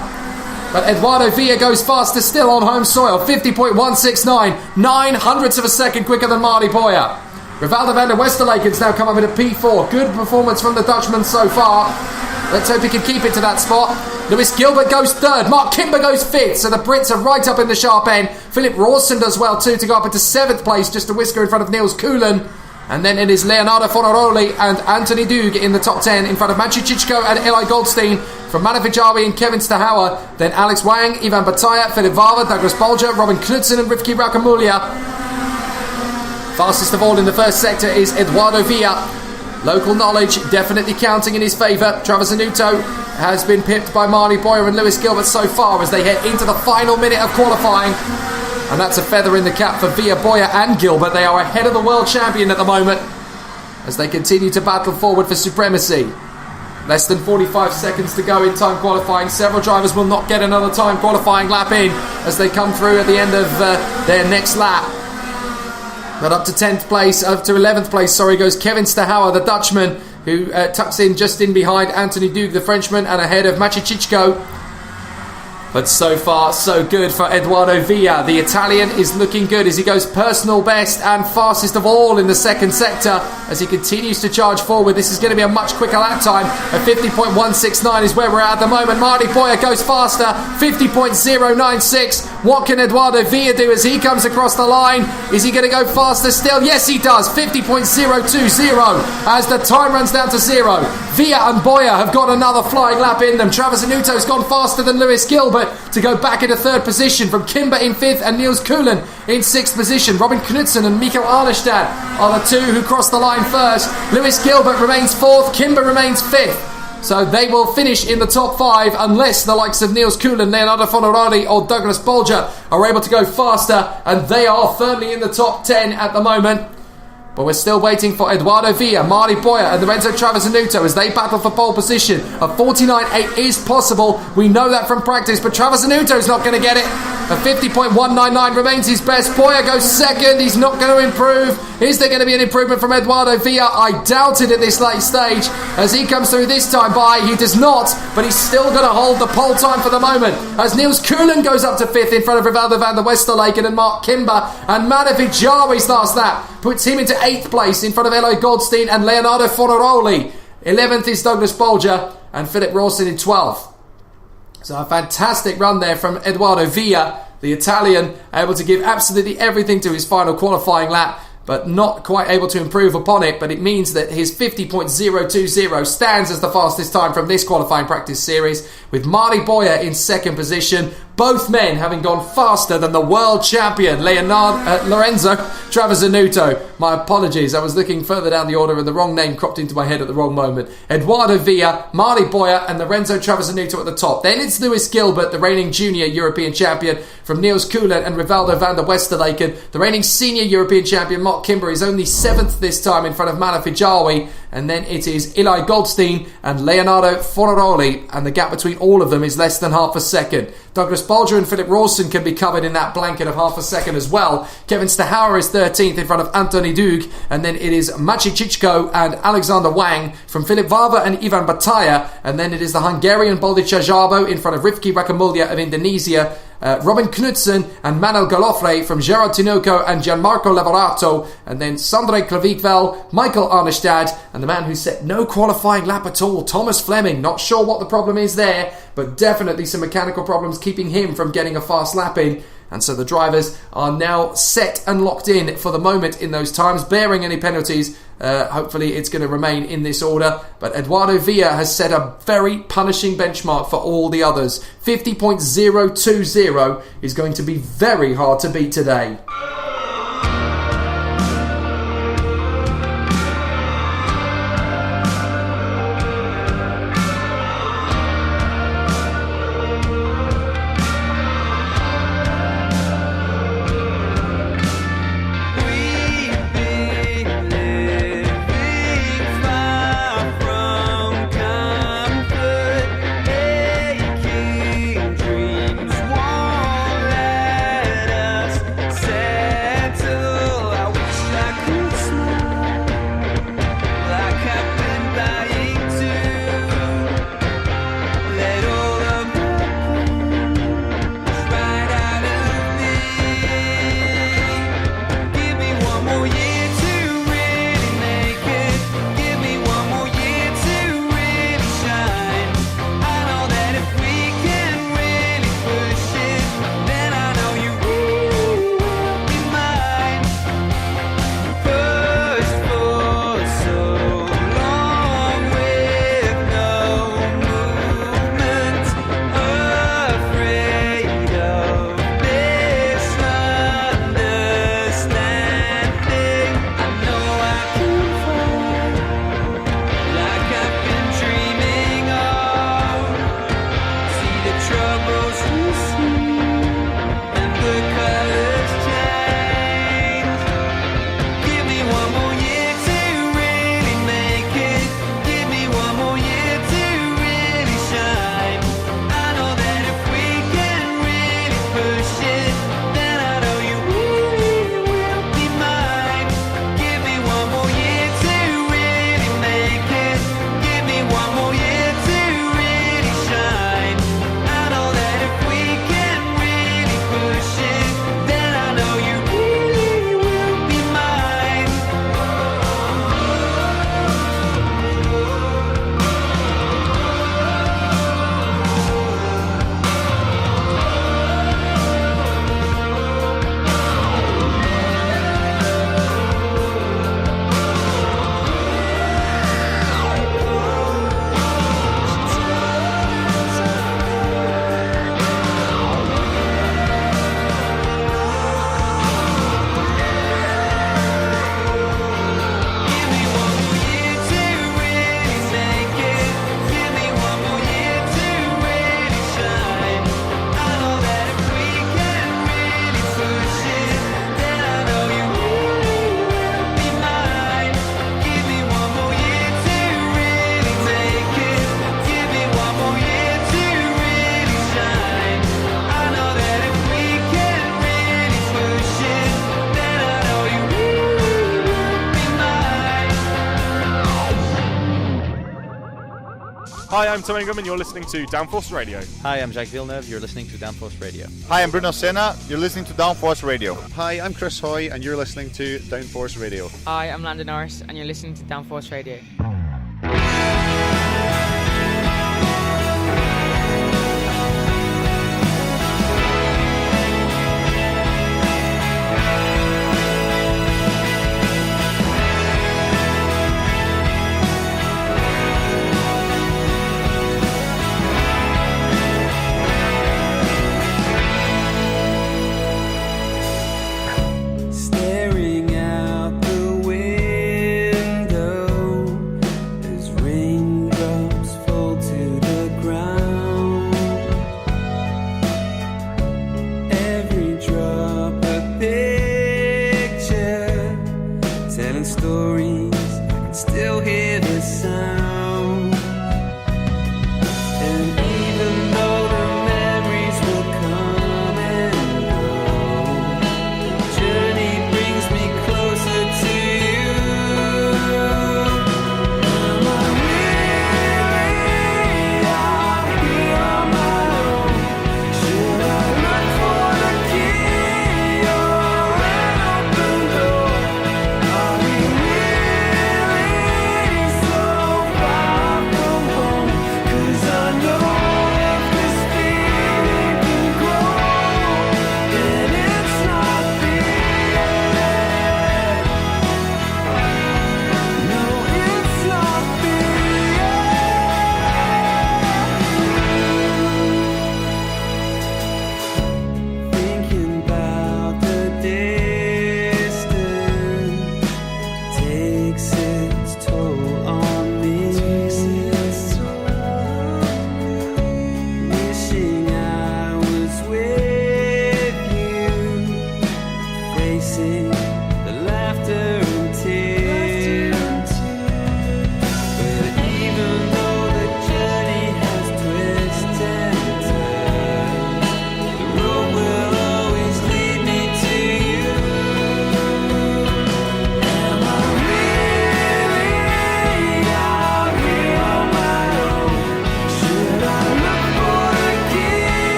But Eduardo Villa goes faster still on home soil, 50.169, 9 hundredths of a second quicker than Marty Boyer. Rivaldo van der Westerlaken's now come up into P4. Good performance from the Dutchman so far. Let's hope he can keep it to that spot. Lewis Gilbert goes third. Mark Kimber goes fifth. So the Brits are right up in the sharp end. Philip Rawson does well too to go up into seventh place, just a whisker in front of Niels Kuhlen. And then it is Leonardo Fonoroli and Anthony Dugue in the top 10 in front of Maciej Chichko and Eli Goldstein. From Manavijawi and Kevin Stahauer. Then Alex Wang, Ivan Batalla, Philip Vava, Douglas Bolger, Robin Knudsen and Rivki Rakamulia. Fastest of all in the first sector is Eduardo Villa. Local knowledge definitely counting in his favour. Travisanuto has been pipped by Marty Boyer and Lewis Gilbert so far as they head into the final minute of qualifying. And that's a feather in the cap for Villa, Boyer and Gilbert. They are ahead of the world champion at the moment as they continue to battle forward for supremacy. Less than 45 seconds to go in time qualifying. Several drivers will not get another time qualifying lap in as they come through at the end of their next lap. But up to 11th place, goes Kevin Stahauer, the Dutchman, who tucks in just in behind Anthony Dugue, the Frenchman, and ahead of Maciej Chichko. But so far, so good for Eduardo Villa. The Italian is looking good as he goes personal best and fastest of all in the second sector as he continues to charge forward. This is going to be a much quicker lap time. A 50.169 is where we're at the moment. Marty Boyer goes faster, 50.096. What can Eduardo Villa do as he comes across the line? Is he going to go faster still? Yes, he does. 50.020 as the time runs down to zero. Villa and Boyer have got another flying lap in them. Travisanuto's gone faster than Lewis Gilbert to go back into third position, from Kimber in fifth and Niels Kuhlen in sixth position. Robin Knudsen and Mikael Arnestad are the two who cross the line first. Lewis Gilbert remains fourth, Kimber remains fifth. So they will finish in the top 5 unless the likes of Niels Kuhlen, Leonardo Fonorari or Douglas Bolger are able to go faster, and they are firmly in the top 10 at the moment. But we're still waiting for Eduardo Villa, Marty Boyer and Lorenzo Travisanuto as they battle for pole position. A 49.8 is possible. We know that from practice, but Travisanuto's not going to get it. A 50.199 remains his best. Boyer goes second. He's not going to improve. Is there going to be an improvement from Eduardo Villa? I doubt it at this late stage as he comes through this time by. He does not, but he's still going to hold the pole time for the moment as Niels Kuhlen goes up to fifth in front of Rivaldo van der Westerlaken and Mark Kimber, and Manavijawi's last lap puts him into 8th place in front of Eloy Goldstein and Leonardo Fonoroli. 11th is Douglas Bolger and Philip Rawson in 12th. So a fantastic run there from Eduardo Villa, the Italian, able to give absolutely everything to his final qualifying lap, but not quite able to improve upon it. But it means that his 50.020 stands as the fastest time from this qualifying practice series, with Marty Boyer in second position. Both men having gone faster than the world champion, Lorenzo Travisanuto. My apologies, I was looking further down the order and the wrong name cropped into my head at the wrong moment. Eduardo Villa, Marty Boyer and Lorenzo Travisanuto at the top. Then it's Lewis Gilbert, the reigning junior European champion, from Niels Kuhlen and Rivaldo van der Westerlaken. The reigning senior European champion, Mark Kimber, is only 7th this time in front of Manavijawi. and then it is Eli Goldstein and Leonardo Fornaroli, and the gap between all of them is less than half a second. Douglas Bolger and Philip Rawson can be covered in that blanket of half a second as well. Kevin Stahauer is 13th in front of Anthony Dug, and then it is Maciej Chichko and Alexander Wang from Filip Vava and Ivan Bataja, and then it is the Hungarian Boldica Jabo in front of Rifki Rakamulja of Indonesia, Robin Knudsen and Manuel Galofre from Gerard Tinoco and Gianmarco Lavorato, and then Sandre Klavikvel, Michael Arnestad, and the man who set no qualifying lap at all, Thomas Fleming. Not sure what the problem is there, but definitely some mechanical problems keeping him from getting a fast lap in. And so the drivers are now set and locked in for the moment in those times, bearing any penalties. Hopefully it's going to remain in this order. But Eduardo Villa has set a very punishing benchmark for all the others. 50.020 is going to be very hard to beat today. Hi, I'm Tom Ingham and you're listening to Downforce Radio. Hi, I'm Jake Villeneuve. You're listening to Downforce Radio. Hi, I'm Bruno Senna. You're listening to Downforce Radio. Hi, I'm Chris Hoy, and you're listening to Downforce Radio. Hi, I'm Landon Norris, and you're listening to Downforce Radio. Staring out the window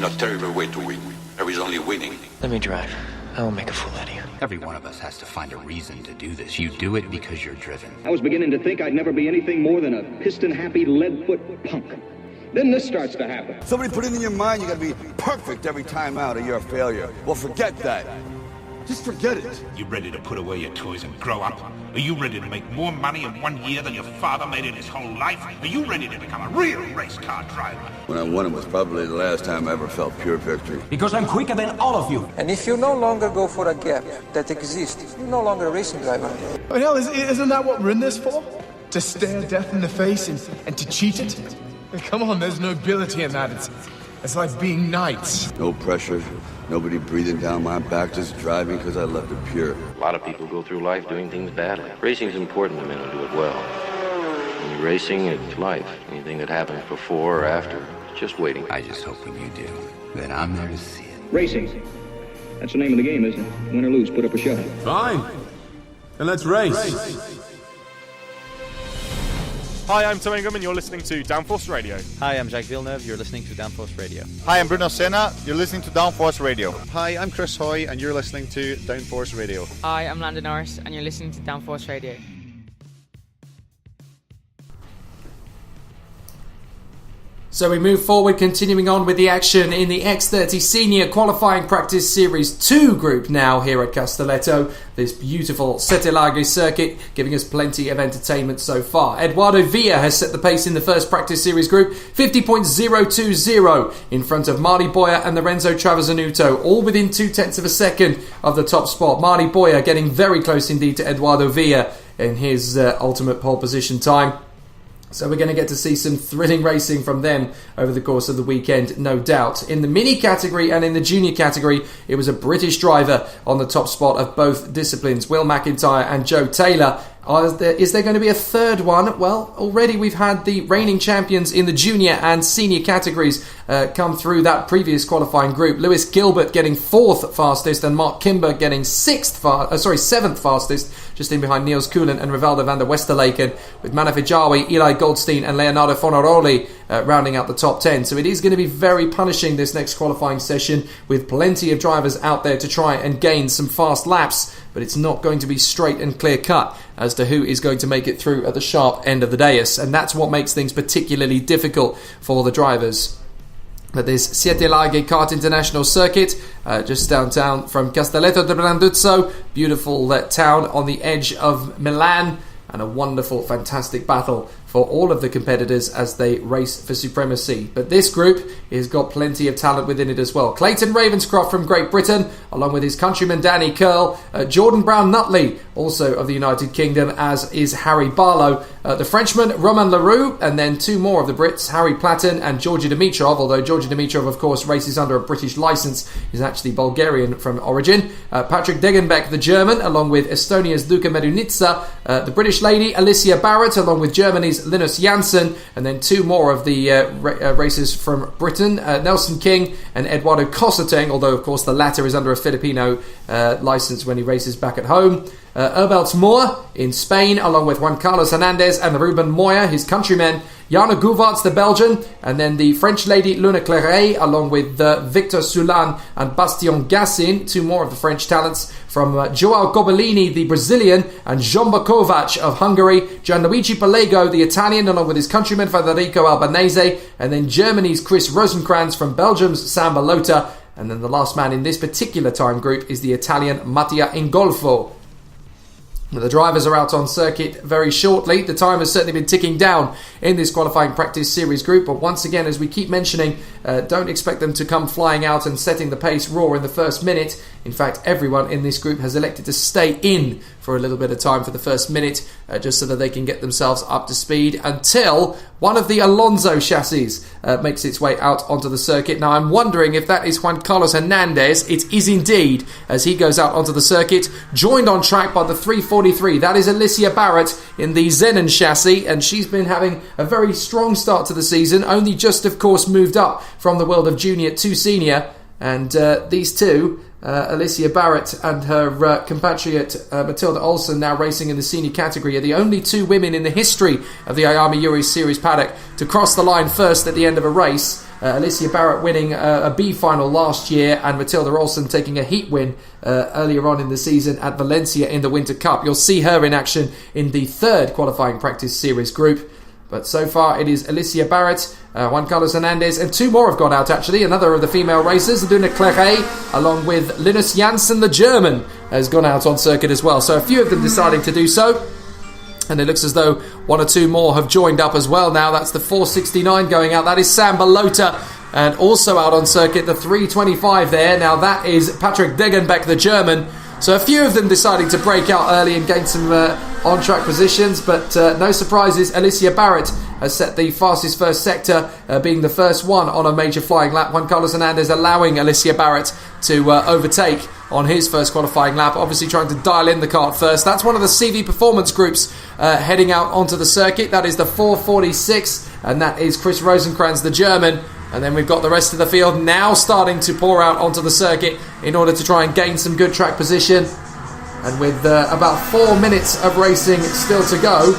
no terrible way to win. There is only winning. Let me drive. I will make a fool out of you. Every one of us has to find a reason to do this. You do it because you're driven. I was beginning to think I'd never be anything more than a piston-happy lead-foot punk. Then this starts to happen. Somebody put it in your mind you gotta be perfect every time out or you're a failure. Well, forget that. Just forget it. You ready to put away your toys and grow up? Are you ready to make more money in 1 year than your father made in his whole life? Are you ready to become a real race car driver? When I won it was probably the last time I ever felt pure victory. Because I'm quicker than all of you. And if you no longer go for a gap that exists, you're no longer a racing driver. But hell, isn't that what we're in this for? To stare death in the face and to cheat it? Come on, there's nobility in that. It's like being knights. No pressure, nobody breathing down my back, just driving because I left it pure. A lot of people go through life doing things badly. Racing's important to men who do it well. When you're racing, it's life. Anything that happens before or after, it's just waiting. I just hope when you do, that I'm there to see it. Racing. That's the name of the game, isn't it? Win or lose, put up a show. Fine. Then let's race. Hi, I'm Tom Ingham and you're listening to Downforce Radio. Hi, I'm Jake Villeneuve. You're listening to Downforce Radio. Hi, I'm Bruno Senna. You're listening to Downforce Radio. Hi, I'm Chris Hoy, and you're listening to Downforce Radio. Hi, I'm Landon Norris, and you're listening to Downforce Radio. So we move forward, continuing on with the action in the X30 Senior Qualifying Practice Series 2 group now here at Castelletto. This beautiful Sette Laghi circuit giving us plenty of entertainment so far. Eduardo Villa has set the pace in the first Practice Series group, 50.020 in front of Marty Boyer and Lorenzo Travasanuto, all within 0.2 of a second of the top spot. Marty Boyer getting very close indeed to Eduardo Villa in his ultimate pole position time. So we're going to get to see some thrilling racing from them over the course of the weekend, no doubt. In the mini category and in the junior category, it was a British driver on the top spot of both disciplines, Will McIntyre and Joe Taylor. Is there going to be a third one? Well, already we've had the reigning champions in the junior and senior categories come through that previous qualifying group. Lewis Gilbert getting 4th fastest and Mark Kimber getting 7th fastest, just in behind Niels Kuhlen and Rivaldo van der Westerlaken, with Manaf Ijawi, Eli Goldstein and Leonardo Fonaroli rounding out the top 10. So it is going to be very punishing this next qualifying session, with plenty of drivers out there to try and gain some fast laps, but it's not going to be straight and clear cut as to who is going to make it through at the sharp end of the dais, and that's what makes things particularly difficult for the drivers. But this Sette Laghi Kart International Circuit, just downtown from Castelletto de Branduzzo, beautiful town on the edge of Milan, and a wonderful, fantastic battle for all of the competitors as they race for supremacy. But this group has got plenty of talent within it as well. Clayton Ravenscroft from Great Britain, along with his countryman Danny Curl. Jordan Brown Nutley, also of the United Kingdom, as is Harry Barlow. The Frenchman Romain Leroux, and then 2 more of the Brits, Harry Platten and Georgi Dimitrov, although Georgi Dimitrov, of course, races under a British licence. He's actually Bulgarian from origin. Patrick Degenbeck, the German, along with Estonia's Luka Medunitsa. The British lady, Alicia Barrett, along with Germany's Linus Janssen, and then 2 more of the racers from Britain, Nelson King and Eduardo Cosseteng, although of course the latter is under a Filipino licence when he races back at home. Erbelt Moore in Spain, along with Juan Carlos Hernandez and Ruben Moya, his countrymen. Jana Gouvarts, the Belgian, and then the French lady Luna Claret, along with Victor Soulan and Bastien Gassin, 2 more of the French talents from Joao Gobellini, the Brazilian, and Jomba Kovac of Hungary, Gianluigi Palego, the Italian, along with his countryman Federico Albanese, and then Germany's Chris Rosenkrantz from Belgium's Sam Balota, and then the last man in this particular time group is the Italian Mattia Ingolfo. The drivers are out on circuit very shortly. The time has certainly been ticking down in this qualifying practice series group, but once again, as we keep mentioning, don't expect them to come flying out and setting the pace raw in the first minute. In fact, everyone in this group has elected to stay in for a little bit of time for the first minute, just so that they can get themselves up to speed until one of the Alonso chassis makes its way out onto the circuit. Now, I'm wondering if that is Juan Carlos Hernandez. It is indeed, as he goes out onto the circuit, joined on track by the 343. That is Alicia Barrett in the Zenon chassis, and she's been having a very strong start to the season, only just, of course, moved up from the world of junior to senior. And these two, Alicia Barrett and her compatriot Matilda Olsen, now racing in the senior category, are the only 2 women in the history of the IAME Euro Series paddock to cross the line first at the end of a race. Alicia Barrett winning a B final last year, and Matilda Olsen taking a heat win earlier on in the season at Valencia in the Winter Cup. You'll see her in action in the third qualifying practice series group. But so far it is Alicia Barrett, Juan Carlos Hernandez, and two more have gone out actually. Another of the female racers, Luna Claret, along with Linus Janssen, the German, has gone out on circuit as well. So a few of them deciding to do so. And it looks as though one or two more have joined up as well now. That's the 469 going out. That is Sam Balota. And also out on circuit, the 325 there. Now that is Patrick Degenbeck, the German. So a few of them deciding to break out early and gain some on-track positions, but no surprises. Alicia Barrett has set the fastest first sector, being the first one on a major flying lap. Juan Carlos Hernandez allowing Alicia Barrett to overtake on his first qualifying lap, obviously trying to dial in the kart first. That's one of the CV Performance groups heading out onto the circuit. That is the 446, and that is Chris Rosenkrantz, the German. And then we've got the rest of the field now starting to pour out onto the circuit in order to try and gain some good track position. And with about 4 minutes of racing still to go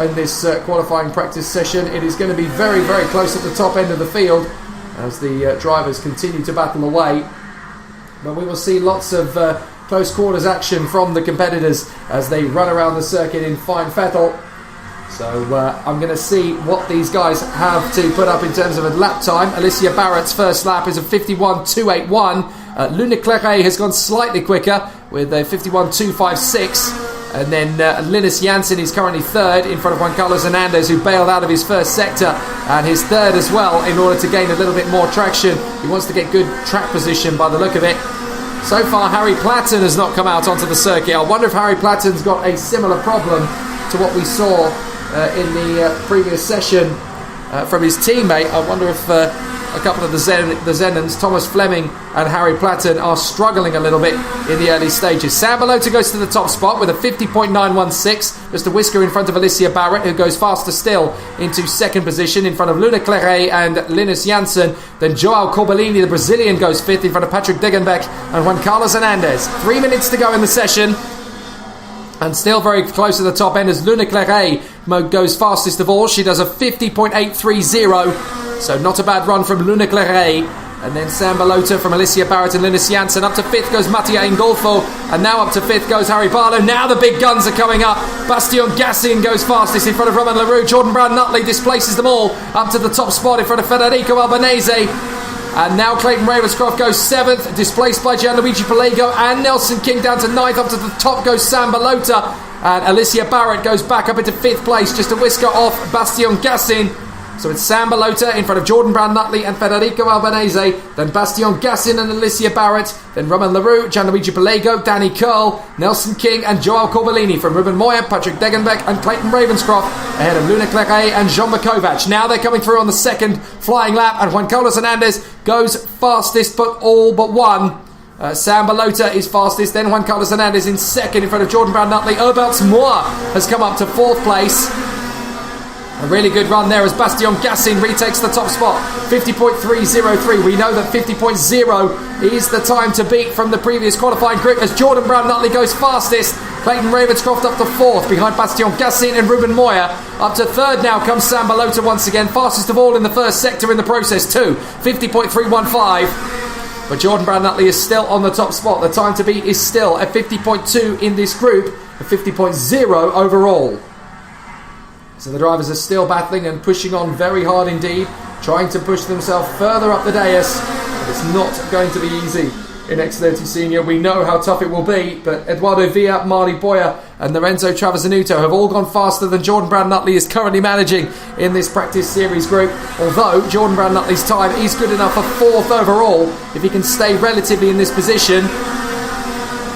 in this qualifying practice session, it is going to be very, very close at the top end of the field as the drivers continue to battle away. But we will see lots of close quarters action from the competitors as they run around the circuit in fine fettle. So I'm going to see what these guys have to put up in terms of a lap time. Alicia Barrett's first lap is a 51.281. Luna Claret has gone slightly quicker with a 51.256. And then Linus Janssen is currently third in front of Juan Carlos Hernandez, who bailed out of his first sector, and his third as well in order to gain a little bit more traction. He wants to get good track position by the look of it. So far, Harry Platten has not come out onto the circuit. I wonder if Harry Platten's got a similar problem to what we saw in the previous session from his teammate. I wonder if a couple of the Zenons, Thomas Fleming and Harry Platten, are struggling a little bit in the early stages. Sam Balota goes to the top spot with a 50.916, just a whisker in front of Alicia Barrett, who goes faster still into second position in front of Luna Claret and Linus Janssen. Then Joao Corbellini, the Brazilian, goes fifth in front of Patrick Degenbeck and Juan Carlos Hernandez. 3 minutes to go in the session. And still very close to the top end as Luna Claret goes fastest of all. She does a 50.830. So not a bad run from Luna Claret. And then Sam Balota from Alicia Barrett and Linus Janssen. Up to fifth goes Mattia Ingolfo. And now up to fifth goes Harry Barlow. Now the big guns are coming up. Bastien Gassin goes fastest in front of Romain Leroux. Jordan Brown-Nutley displaces them all up to the top spot in front of Federico Albanese. And now Clayton Ravenscroft goes seventh, displaced by Gianluigi Pelego and Nelson King down to ninth. Up to the top goes Sam Balota, and Alicia Barrett goes back up into fifth place, just a whisker off Bastien Gassin. So it's Sam Balota in front of Jordan Brown-Nutley and Federico Albanese, then Bastien Gassin and Alicia Barrett, then Romain Leroux, Gianluigi Pelego, Danny Curl, Nelson King and Joao Corbellini from Ruben Moya, Patrick Degenbeck and Clayton Ravenscroft ahead of Luna Claret and Jean-Marc Kovac. Now they're coming through on the second flying lap, and Juan Carlos Hernandez goes fastest but all but one. Sam Balota is fastest, then Juan Carlos Hernandez in second in front of Jordan Brown-Nutley. Herberts Moore has come up to fourth place. A really good run there as Bastien Gassin retakes the top spot, 50.303. We know that 50.0 is the time to beat from the previous qualifying group as Jordan Brown-Nutley goes fastest. Clayton Ravenscroft up to fourth behind Bastien Gassin and Ruben Moya. Up to third now comes Sam Balota once again, fastest of all in the first sector in the process too, 50.315. But Jordan Brown-Nutley is still on the top spot. The time to beat is still at 50.2 in this group, a 50.0 overall. So the drivers are still battling and pushing on very hard indeed, trying to push themselves further up the dais. But it's not going to be easy in X30 Senior. We know how tough it will be, but Eduardo Villa, Marley Boyer and Lorenzo Travasanuto have all gone faster than Jordan Brown-Nutley is currently managing in this practice series group. Although Jordan Brown-Nutley's time is good enough for fourth overall if he can stay relatively in this position.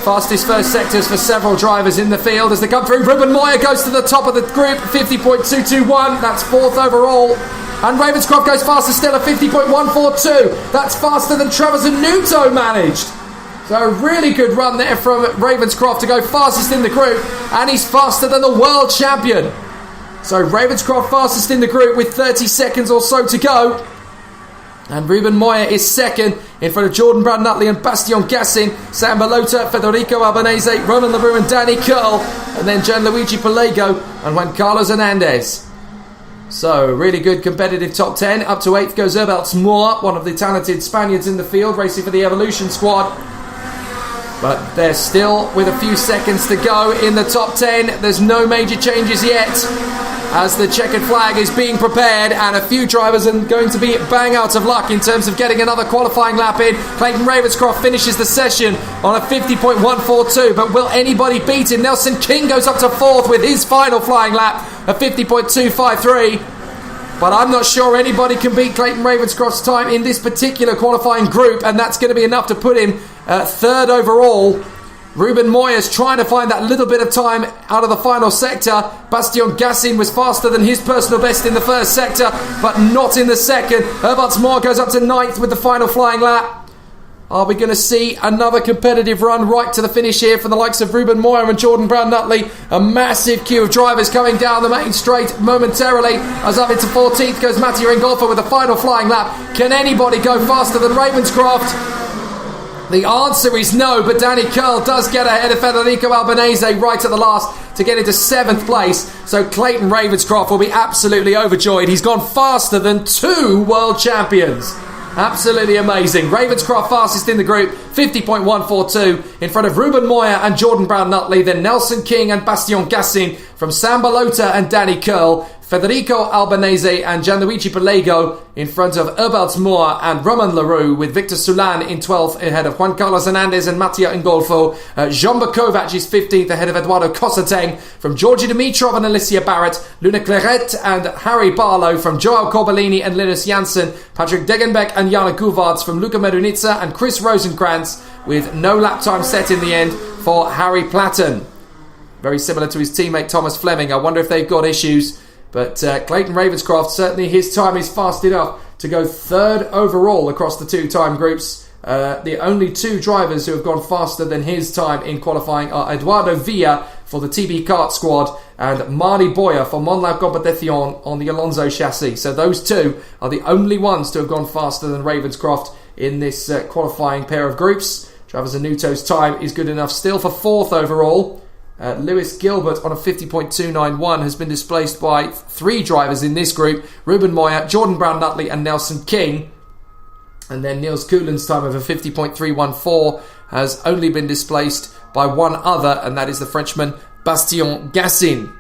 Fastest first sectors for several drivers in the field as they come through. Ruben Moya goes to the top of the group, 50.221. That's fourth overall. And Ravenscroft goes faster still at 50.142. That's faster than Travasanuto managed. So a really good run there from Ravenscroft to go fastest in the group. And he's faster than the world champion. So Ravenscroft fastest in the group with 30 seconds or so to go. And Ruben Moya is second in front of Jordan Brown-Nutley and Bastien Gassin, Sam Balota, Federico Albanese, Romain Leroux and Danny Curl, and then Gianluigi Pelego and Juan Carlos Hernandez. So, really good competitive top 10. Up to 8th goes Herberts Moore, one of the talented Spaniards in the field, racing for the Evolution squad. But they're still with a few seconds to go in the top 10. There's no major changes yet as the checkered flag is being prepared, and a few drivers are going to be bang out of luck in terms of getting another qualifying lap in. Clayton Ravenscroft finishes the session on a 50.142, but will anybody beat him? Nelson King goes up to 4th with his final flying lap, a 50.253. But I'm not sure anybody can beat Clayton Ravenscroft's time in this particular qualifying group, and that's going to be enough to put him 3rd overall. Ruben Moyers trying to find that little bit of time out of the final sector. Bastien Gassin was faster than his personal best in the first sector, but not in the second. Herberts Moore goes up to 9th with the final flying lap. Are we going to see another competitive run right to the finish here from the likes of Ruben Moyer and Jordan Brown-Nutley? A massive queue of drivers coming down the main straight momentarily. As up into 14th goes Mattia Ingolfo with the final flying lap. Can anybody go faster than Ravenscroft? The answer is no, but Danny Curl does get ahead of Federico Albanese right at the last to get into 7th place. So Clayton Ravenscroft will be absolutely overjoyed. He's gone faster than 2 world champions. Absolutely amazing. Ravenscroft fastest in the group, 50.142, in front of Ruben Moyer and Jordan Brown-Nutley, then Nelson King and Bastien Gassin from Sam Balota and Danny Curl, Federico Albanese and Gianluigi Pelego in front of Herberts Moore and Roman Leroux, with Victor Soulan in 12th ahead of Juan Carlos Hernandez and Mattia Ingolfo. Jean Bakovac is 15th ahead of Eduardo Cosateng from Georgi Dimitrov and Alicia Barrett, Luna Claret and Harry Barlow from Joao Corbellini and Linus Janssen, Patrick Degenbeck and Jana Guvards from Luca Medunitsa and Chris Rosenkrantz, with no lap time set in the end for Harry Platten. Very similar to his teammate Thomas Fleming. I wonder if they've got issues. But Clayton Ravenscroft, certainly his time is fast enough to go 3rd overall across the 2 time groups. The only 2 drivers who have gone faster than his time in qualifying are Eduardo Villa for the TB Kart squad and Marty Boyer for Monlab Competition on the Alonso chassis. So those 2 are the only ones to have gone faster than Ravenscroft in this qualifying pair of groups. Travis Anuto's time is good enough still for 4th overall. Lewis Gilbert on a 50.291 has been displaced by 3 drivers in this group: Ruben Moyer, Jordan Brown-Nutley and Nelson King. And then Niels Coulin's time of a 50.314 has only been displaced by 1 other, and that is the Frenchman Bastien Gassin.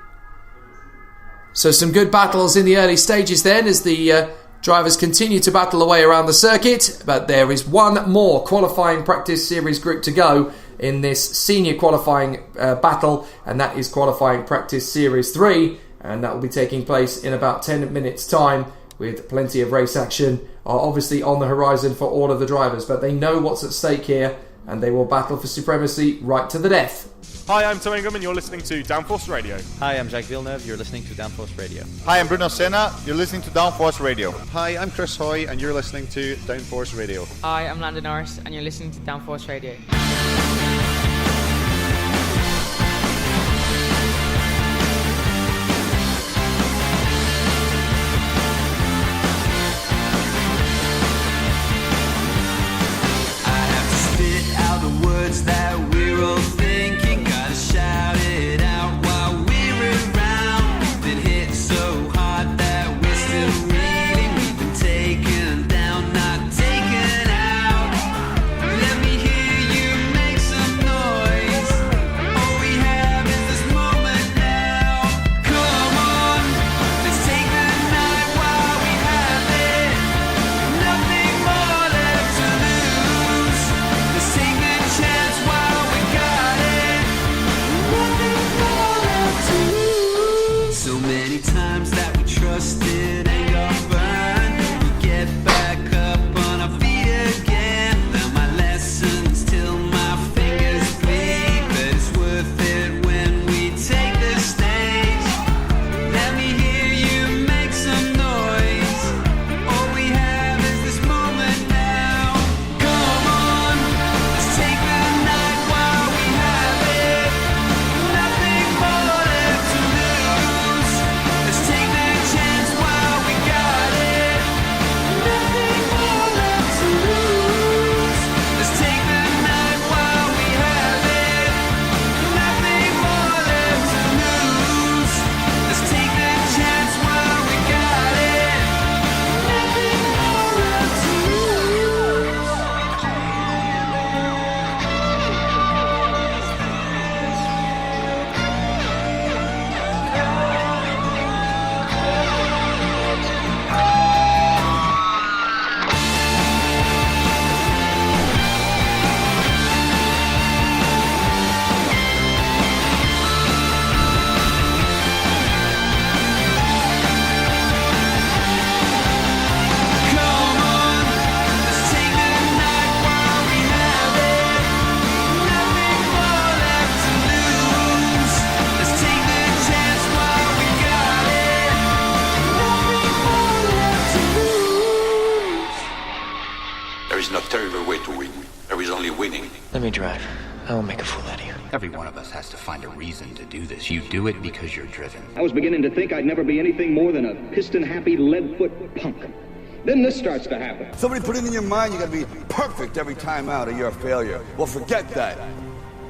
So some good battles in the early stages then as the drivers continue to battle away around the circuit, but there is 1 more qualifying practice series group to go in this senior qualifying battle, and that is qualifying practice series 3, and that will be taking place in about 10 minutes time, with plenty of race action obviously on the horizon for all of the drivers, but they know what's at stake here and they will battle for supremacy right to the death. Hi, I'm Tom Ingham and you're listening to Downforce Radio. Hi, I'm Jake Villeneuve, you're listening to Downforce Radio. Hi, I'm Bruno Senna, you're listening to Downforce Radio. Hi, I'm Chris Hoy, and you're listening to Downforce Radio. Hi, I'm Landon Norris, and you're listening to Downforce Radio. That we're all thinking, gotta shout it out while we're around. We've been hit so hard that we're still reeling. We've been taken down, not taken out. Let me hear you make me drive. I will make a fool out of you. Every one of us has to find a reason to do this. You do it because you're driven. I was beginning to think I'd never be anything more than a piston-happy lead-foot punk. Then this starts to happen. Somebody put it in your mind you gotta be perfect every time out or you're a failure. Well, forget that.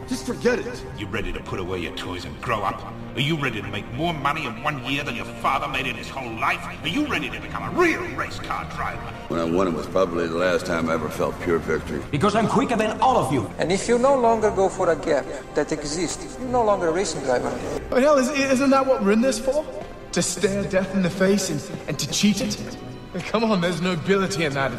Just forget it. You ready to put away your toys and grow up? Are you ready to make more money in 1 year than your father made in his whole life? Are you ready to become a real race car driver? When I won it was probably the last time I ever felt pure victory. Because I'm quicker than all of you. And if you no longer go for a gap that exists, you're no longer a racing driver. But hell, isn't that what we're in this for? To stare death in the face and to cheat it? Come on, there's nobility in that.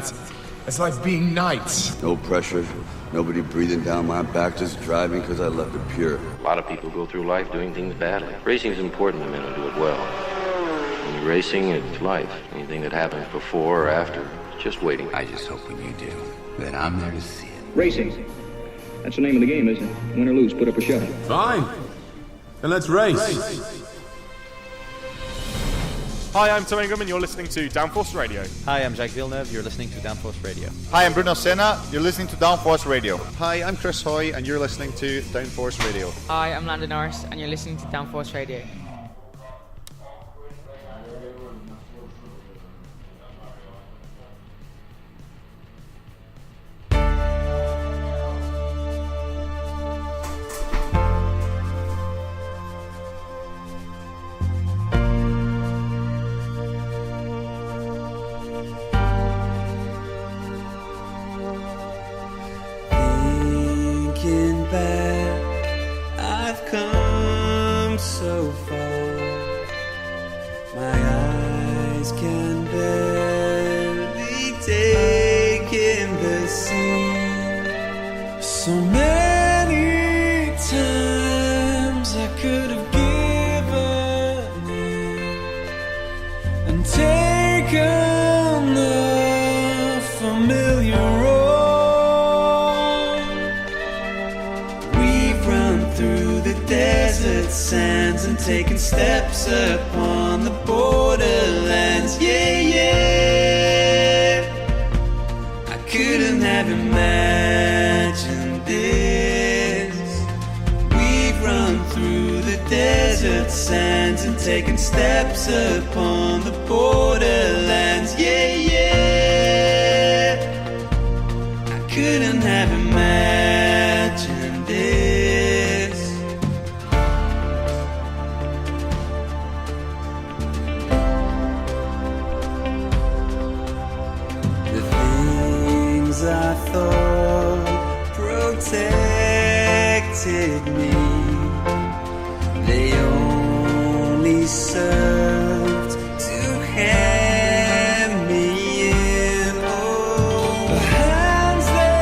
It's like being knights. No pressure, nobody breathing down my back, just driving because I left it pure. A lot of people go through life doing things badly. Racing's important to men who do it well. When you're racing, it's life. Anything that happens before or after, it's just waiting. I just hope when you do, that I'm there to see it. Racing. That's the name of the game, isn't it? Win or lose, put up or shut up. Fine. Then let's race. Hi, I'm Tom Ingham and you're listening to Downforce Radio. Hi, I'm Jake Villeneuve. You're listening to Downforce Radio. Hi, I'm Bruno Senna. You're listening to Downforce Radio. Hi, I'm Chris Hoy, and you're listening to Downforce Radio. Hi, I'm Landon Norris, and you're listening to Downforce Radio. Thinking back, I've come so far. My eyes can barely take in the scene. So many times I could have given in and taken the familiar road. We've run through the desert sands and taken steps upon the borderlands. Yeah, yeah. I couldn't have imagined this. We've run through the desert sands and taken steps upon the borderlands. Yeah, yeah. I couldn't have imagined this. The things I thought protected me, they only served to hem me in. Oh, the hands they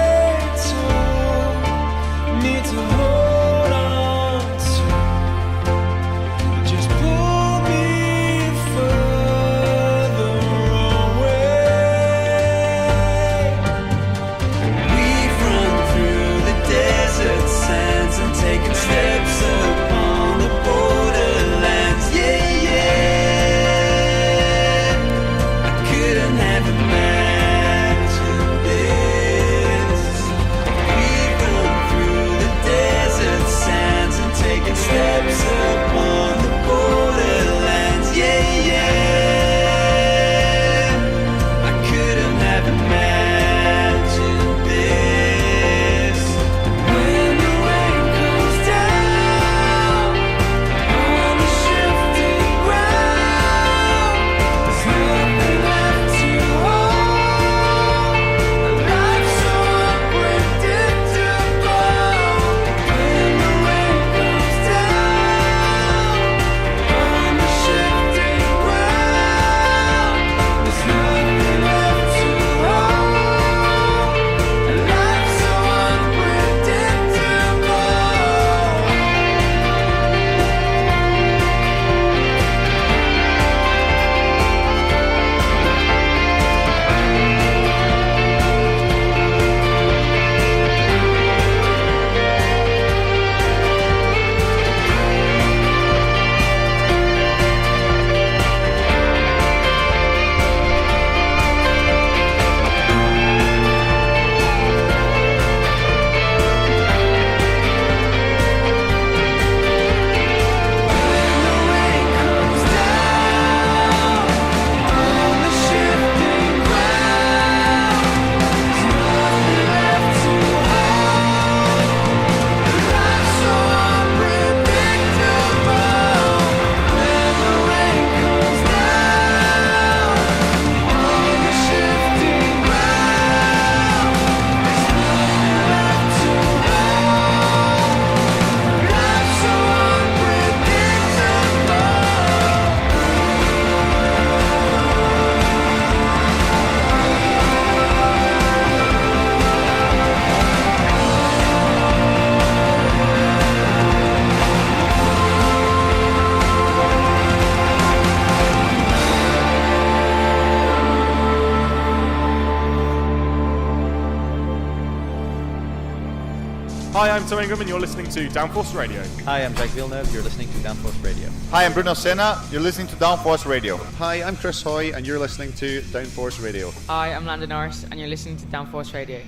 I'm Tom Ingham and you're listening to Downforce Radio. Hi, I'm Jake Villeneuve. You're listening to Downforce Radio. Hi, I'm Bruno Senna. You're listening to Downforce Radio. Hi, I'm Chris Hoy, and you're listening to Downforce Radio. Hi, I'm Landon Norris, and you're listening to Downforce Radio.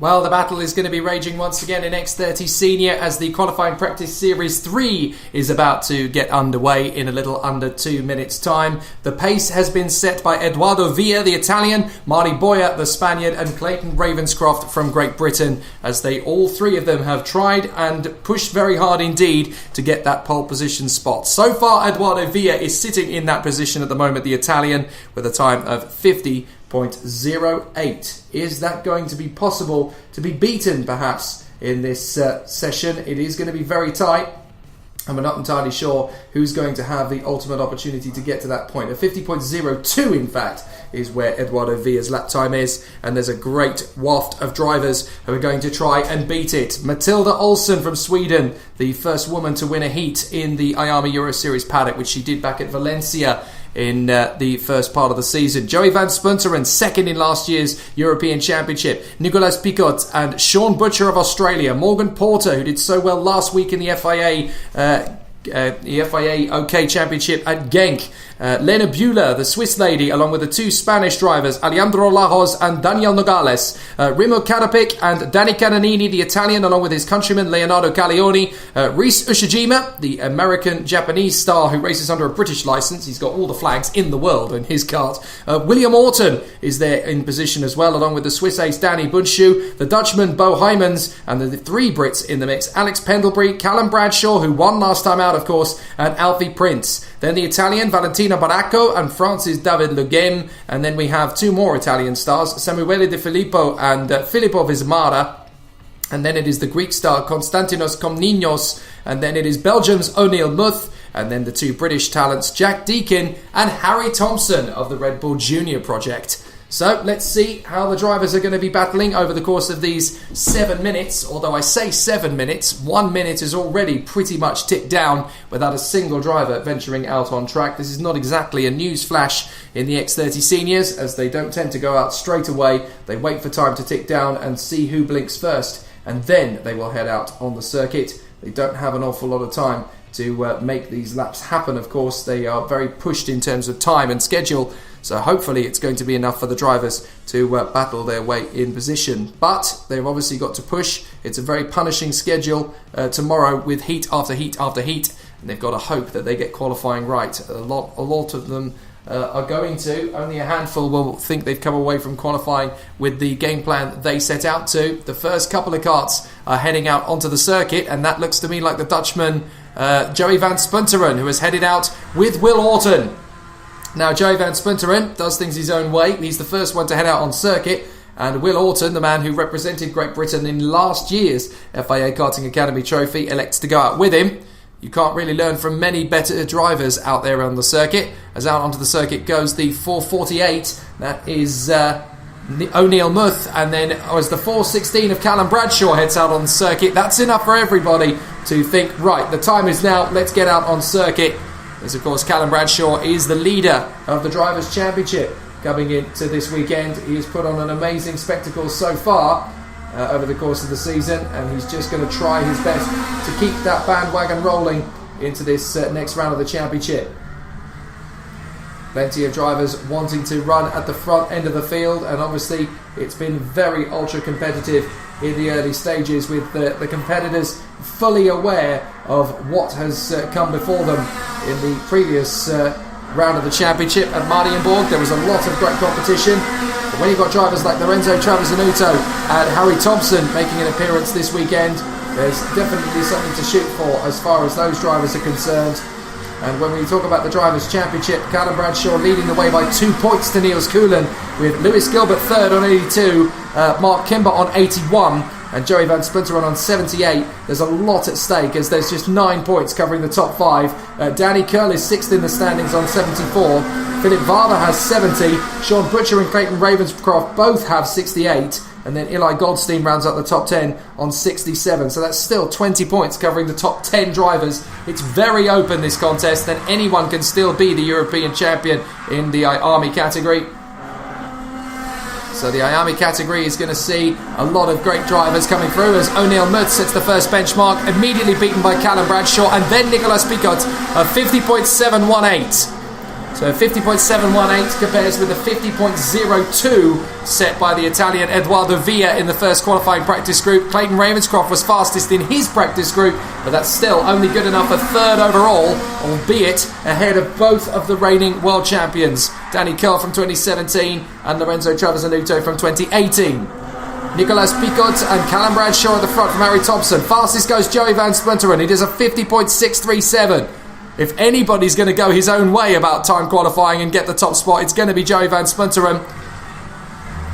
Well, the battle is going to be raging once again in X30 Senior as the qualifying practice series 3 is about to get underway in a little under 2 minutes' time. The pace has been set by Eduardo Villa, the Italian, Mari Boya, the Spaniard, and Clayton Ravenscroft from Great Britain, as they all three of them have tried and pushed very hard indeed to get that pole position spot. So far, Eduardo Villa is sitting in that position at the moment, the Italian, with a time of 50.08. Is that going to be possible to be beaten perhaps in this session? It is going to be very tight, and we're not entirely sure who's going to have the ultimate opportunity to get to that point. A 50.02 in fact is where Eduardo Villa's lap time is, and there's a great waft of drivers who are going to try and beat it. Matilda Olsson from Sweden, the first woman to win a heat in the IAME Euro Series paddock, which she did back at Valencia in the first part of the season. Joey Van Spunteren, second in last year's European Championship. Nicolas Picot and Sean Butcher of Australia. Morgan Porter, who did so well last week in the FIA OK Championship at Genk. Lena Buehler, the Swiss lady, along with the two Spanish drivers, Alejandro Lajos and Daniel Nogales. Rimo Karapic and Danny Cananini, the Italian, along with his countryman Leonardo Caglioni. Reese Ushijima, the American-Japanese star who races under a British licence. He's got all the flags in the world in his kart. William Orton is there in position as well, along with the Swiss ace Danny Bunshu, the Dutchman Bo Heymans, and the three Brits in the mix, Alex Pendlebury, Callum Bradshaw, who won last time out, of course, and Alfie Prince. Then the Italian, Valentina Baracco and Francis David Le Guin. And then we have two more Italian stars, Samuele De Filippo and Filippo Vismara. And then it is the Greek star, Konstantinos Komninos. And then it is Belgium's O'Neill Muth. And then the two British talents, Jack Deakin and Harry Thompson of the Red Bull Junior project. So let's see how the drivers are going to be battling over the course of these 7 minutes. Although I say 7 minutes, 1 minute is already pretty much ticked down without a single driver venturing out on track. This is not exactly a news flash in the X30 Seniors, as they don't tend to go out straight away. They wait for time to tick down and see who blinks first, and then they will head out on the circuit. They don't have an awful lot of time to make these laps happen. Of course, they are very pushed in terms of time and schedule, so hopefully it's going to be enough for the drivers to battle their way in position. But they've obviously got to push. It's a very punishing schedule tomorrow with heat after heat after heat, and they've got to hope that they get qualifying right. A lot of them are going to. Only a handful will think they've come away from qualifying with the game plan that they set out to. The first couple of karts are heading out onto the circuit, and that looks to me like the Dutchman Joey Van Spunteren, who has headed out with Will Orton. Now, Joey Van Spunteren does things his own way. He's the first one to head out on circuit, and Will Orton, the man who represented Great Britain in last year's FIA Karting Academy trophy, elects to go out with him. You can't really learn from many better drivers out there on the circuit. As out onto the circuit goes the 448, that is O'Neill Muth, and then as the 416 of Callum Bradshaw heads out on the circuit, that's enough for everybody to think, right, the time is now, let's get out on circuit. As of course Callum Bradshaw is the leader of the Drivers' Championship coming into this weekend. He has put on an amazing spectacle so far over the course of the season, and he's just going to try his best to keep that bandwagon rolling into this next round of the championship. Plenty of drivers wanting to run at the front end of the field, and obviously it's been very ultra competitive in the early stages, with the competitors fully aware of what has come before them in the previous round of the championship at Marienborg. There was a lot of great competition, but when you've got drivers like Lorenzo Travasanuto and Harry Thompson making an appearance this weekend, there's definitely something to shoot for as far as those drivers are concerned. And when we talk about the Drivers' Championship, Callum Bradshaw leading the way by 2 points to Niels Coughlan, with Lewis Gilbert third on 82, Mark Kimber on 81, and Joey Van Spunteren on 78. There's a lot at stake, as there's just 9 points covering the top 5. Danny Curl is 6th in the standings on 74. Philip Varda has 70. Sean Butcher and Clayton Ravenscroft both have 68. And then Eli Goldstein rounds up the top 10 on 67. So that's still 20 points covering the top 10 drivers. It's very open, this contest, and anyone can still be the European champion in the IAME category. So the IAME category is going to see a lot of great drivers coming through as O'Neill Muth sets the first benchmark, immediately beaten by Callum Bradshaw and then Nicolas Picotte of 50.718. So 50.718 compares with the 50.02 set by the Italian Edoardo Villa in the first qualifying practice group. Clayton Ravenscroft was fastest in his practice group, but that's still only good enough for third overall, albeit ahead of both of the reigning world champions, Danny Curl from 2017 and Lorenzo Travasanuto from 2018. Nicolas Picotte and Callum Bradshaw at the front from Harry Thompson. Fastest goes Joey Van Splinteren. He does a 50.637. If anybody's going to go his own way about time qualifying and get the top spot, it's going to be Joey Van Splinteren.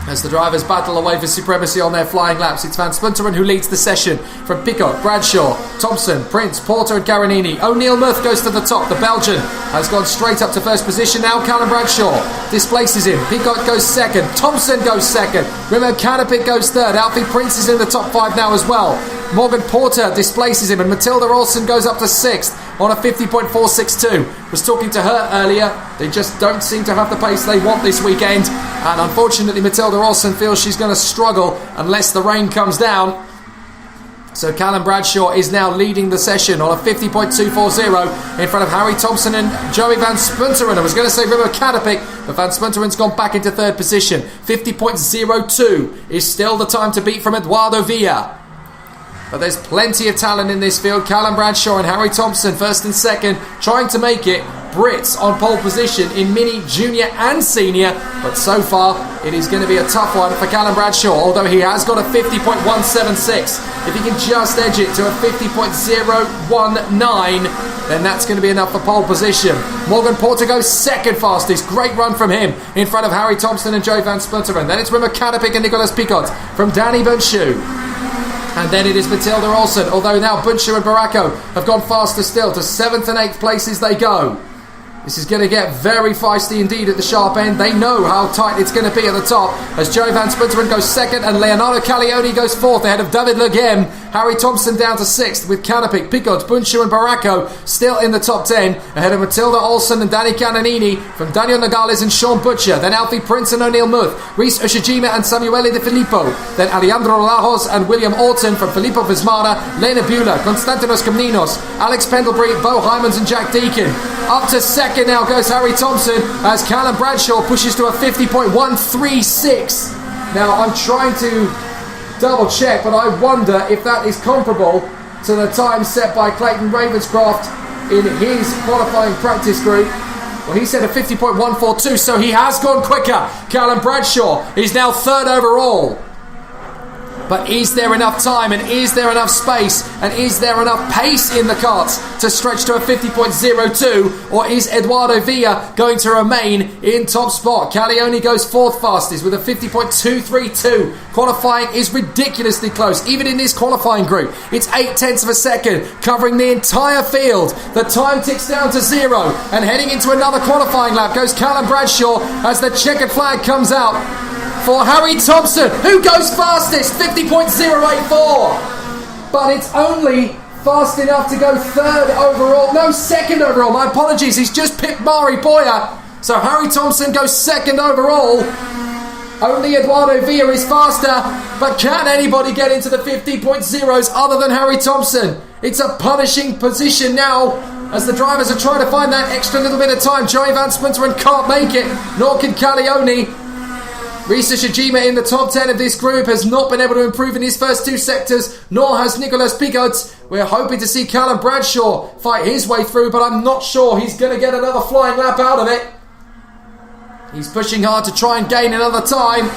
As the drivers battle away for supremacy on their flying laps, it's Van Splinteren who leads the session from Picotte, Bradshaw, Thompson, Prince, Porter and Carinini. O'Neill Muth goes to the top. The Belgian has gone straight up to first position. Now Callum Bradshaw displaces him. Picotte goes second. Thompson goes second. Remo Canapik goes third. Alfie Prince is in the top 5 now as well. Morgan Porter displaces him and Matilda Olsen goes up to 6th on a 50.462. Was talking to her earlier. They just don't seem to have the pace they want this weekend, and unfortunately Matilda Olsen feels she's going to struggle unless the rain comes down. So Callum Bradshaw is now leading the session on a 50.240 in front of Harry Thompson and Joey Van Splinteren. I was going to say Remo Canapik, but Van Splinteren's gone back into third position. 50.02 is still the time to beat from Edoardo Villa. But there's plenty of talent in this field. Callum Bradshaw and Harry Thompson, first and second, trying to make it. Brits on pole position in mini, junior and senior. But so far, it is going to be a tough one for Callum Bradshaw, although he has got a 50.176. If he can just edge it to a 50.019, then that's going to be enough for pole position. Morgan Porter goes second fastest. Great run from him in front of Harry Thompson and Joey Van Splinteren. Then it's Remo Canapik and Nicolas Picotte from Danny Bundschuh. And then it is Matilda Olsen, although now Bundschuh and Baracco have gone faster still. To 7th and 8th places they go. This is going to get very feisty indeed at the sharp end. They know how tight it's going to be at the top as Joey Van Splinteren goes second and Leonardo Caglioni goes fourth ahead of David Le Guem. Harry Thompson down to 6th with Canapik, Picotte, Bundschuh and Baracco still in the top 10 ahead of Matilda Olsen and Danny Cananini from Daniel Nogales and Sean Butcher. Then Alfie Prince and O'Neill Muth, Rhys Ushijima and Samuele De Filippo. Then Alejandro Lajos and William Orton from Filippo Vismara, Lena Bula, Konstantinos Komninos, Alex Pendlebury, Bo Hymans and Jack Deacon. Up to second now goes Harry Thompson as Callum Bradshaw pushes to a 50.136. Now I'm trying to double check, but I wonder if that is comparable to the time set by Clayton Ravenscroft in his qualifying practice group. Well, he said a 50.142, so he has gone quicker. Callum Bradshaw is now third overall. But is there enough time and is there enough space and is there enough pace in the karts to stretch to a 50.02, or is Edoardo Villa going to remain in top spot? Caglioni goes fourth fastest with a 50.232. Qualifying is ridiculously close, even in this qualifying group. It's 0.8 of a second covering the entire field. The time ticks down to 0 and heading into another qualifying lap goes Callum Bradshaw as the checkered flag comes out for Harry Thompson, who goes fastest, 50.084. But it's only fast enough to go third overall. No, second overall. My apologies. He's just pipped Mari Boya. So Harry Thompson goes second overall. Only Edoardo Villa is faster. But can anybody get into the 50.0s other than Harry Thompson? It's a punishing position now as the drivers are trying to find that extra little bit of time. Joey Van Splinteren can't make it, nor can Caglioni. Rhys Ushijima in the top 10 of this group has not been able to improve in his first two sectors, nor has Nicolas Picotte. We're hoping to see Callum Bradshaw fight his way through, but I'm not sure he's going to get another flying lap out of it. He's pushing hard to try and gain another time,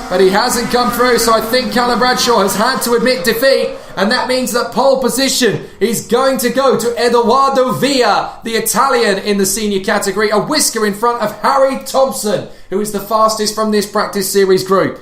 but he hasn't come through, so I think Callum Bradshaw has had to admit defeat, and that means that pole position is going to go to Edoardo Villa, the Italian in the senior category, a whisker in front of Harry Thompson, who is the fastest from this practice series group.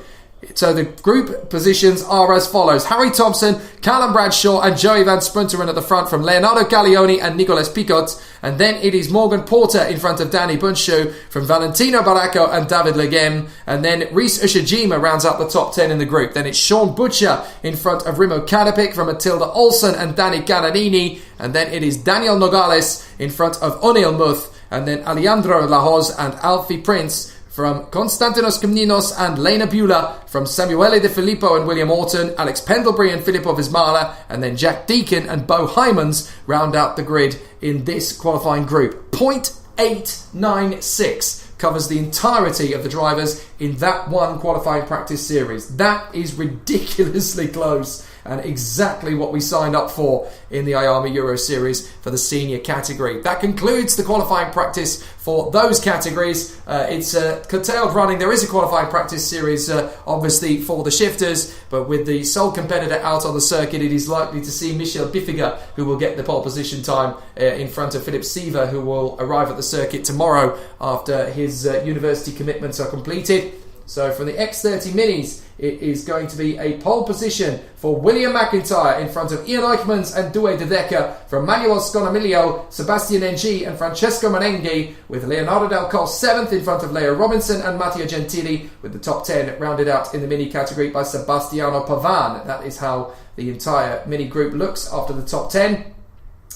So the group positions are as follows. Harry Thompson, Callum Bradshaw and Joey Van Splinteren at the front from Leonardo Caglioni and Nicolas Picotte. And then it is Morgan Porter in front of Danny Bundschuh from Valentino Baracco and David Le Guem. And then Rhys Ushijima rounds up the top 10 in the group. Then it's Sean Butcher in front of Remo Canapik from Matilda Olsen and Danny Cananini. And then it is Daniel Nogales in front of O'Neill Muth. And then Alejandro Lajos and Alfie Prince from Konstantinos Komninos and Lena Bula, from Samuele De Filippo and William Orton, Alex Pendlebury and Filippo Vismala, and then Jack Deacon and Bo Hymans round out the grid in this qualifying group. 0.896 covers the entirety of the drivers in that one qualifying practice series. That is ridiculously close and exactly what we signed up for in the IAME Euro Series for the senior category. That concludes the qualifying practice for those categories. It's curtailed running. There is a qualifying practice series, obviously, for the shifters, but with the sole competitor out on the circuit, it is likely to see Michel Biffiger, who will get the pole position time in front of Philip Seaver, who will arrive at the circuit tomorrow after his university commitments are completed. So from the X30 Minis, it is going to be a pole position for William McIntyre in front of Ian Eichmans and Due De Decker, from Manuel Sconamilio, Sebastian Ng and Francesco Menenghi, with Leonardo Del Col 7th in front of Leo Robinson and Matteo Gentili, with the top 10 rounded out in the mini category by Sebastiano Pavan. That is how the entire mini group looks after the top 10.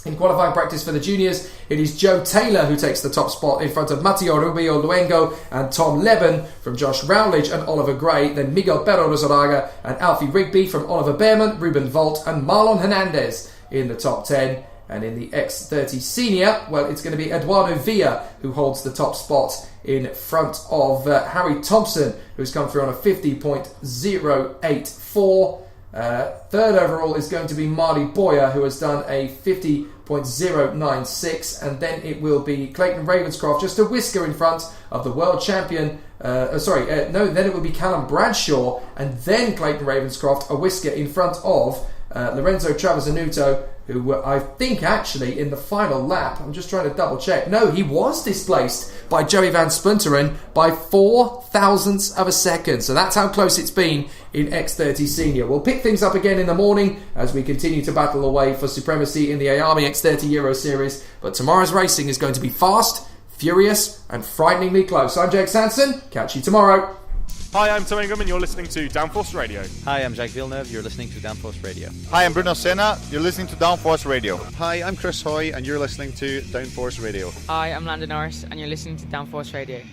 In qualifying practice for the juniors, it is Joe Taylor who takes the top spot in front of Matteo Rubio Luengo and Tom Leben, from Josh Rowledge and Oliver Gray, then Miguel Perro Rosoraga and Alfie Rigby, from Oliver Behrman, Ruben Volt and Marlon Hernandez in the top 10. And in the X30 senior, well, it's going to be Eduardo Villa who holds the top spot in front of Harry Thompson, who's come through on a 50.084. Third overall is going to be Marley Boyer, who has done a 50.096, and then it will be Clayton Ravenscroft, just a whisker in front of the world champion. Then it will be Callum Bradshaw, and then Clayton Ravenscroft, a whisker in front of Lorenzo Travasanuto, who I think actually in the final lap, I'm just trying to double check, no, he was displaced by Joey Van Spunteren by 0.004 of a second. So that's how close it's been in X30 Senior. We'll pick things up again in the morning as we continue to battle away for supremacy in the IAME X30 Euro Series. But tomorrow's racing is going to be fast, furious and frighteningly close. I'm Jake Sanson. Catch you tomorrow. Hi, I'm Tom Ingham and you're listening to Downforce Radio. Hi, I'm Jacques Villeneuve. You're listening to Downforce Radio. Hi, I'm Bruno Senna. You're listening to Downforce Radio. Hi, I'm Chris Hoy, and you're listening to Downforce Radio. Hi, I'm Landon Norris, and you're listening to Downforce Radio.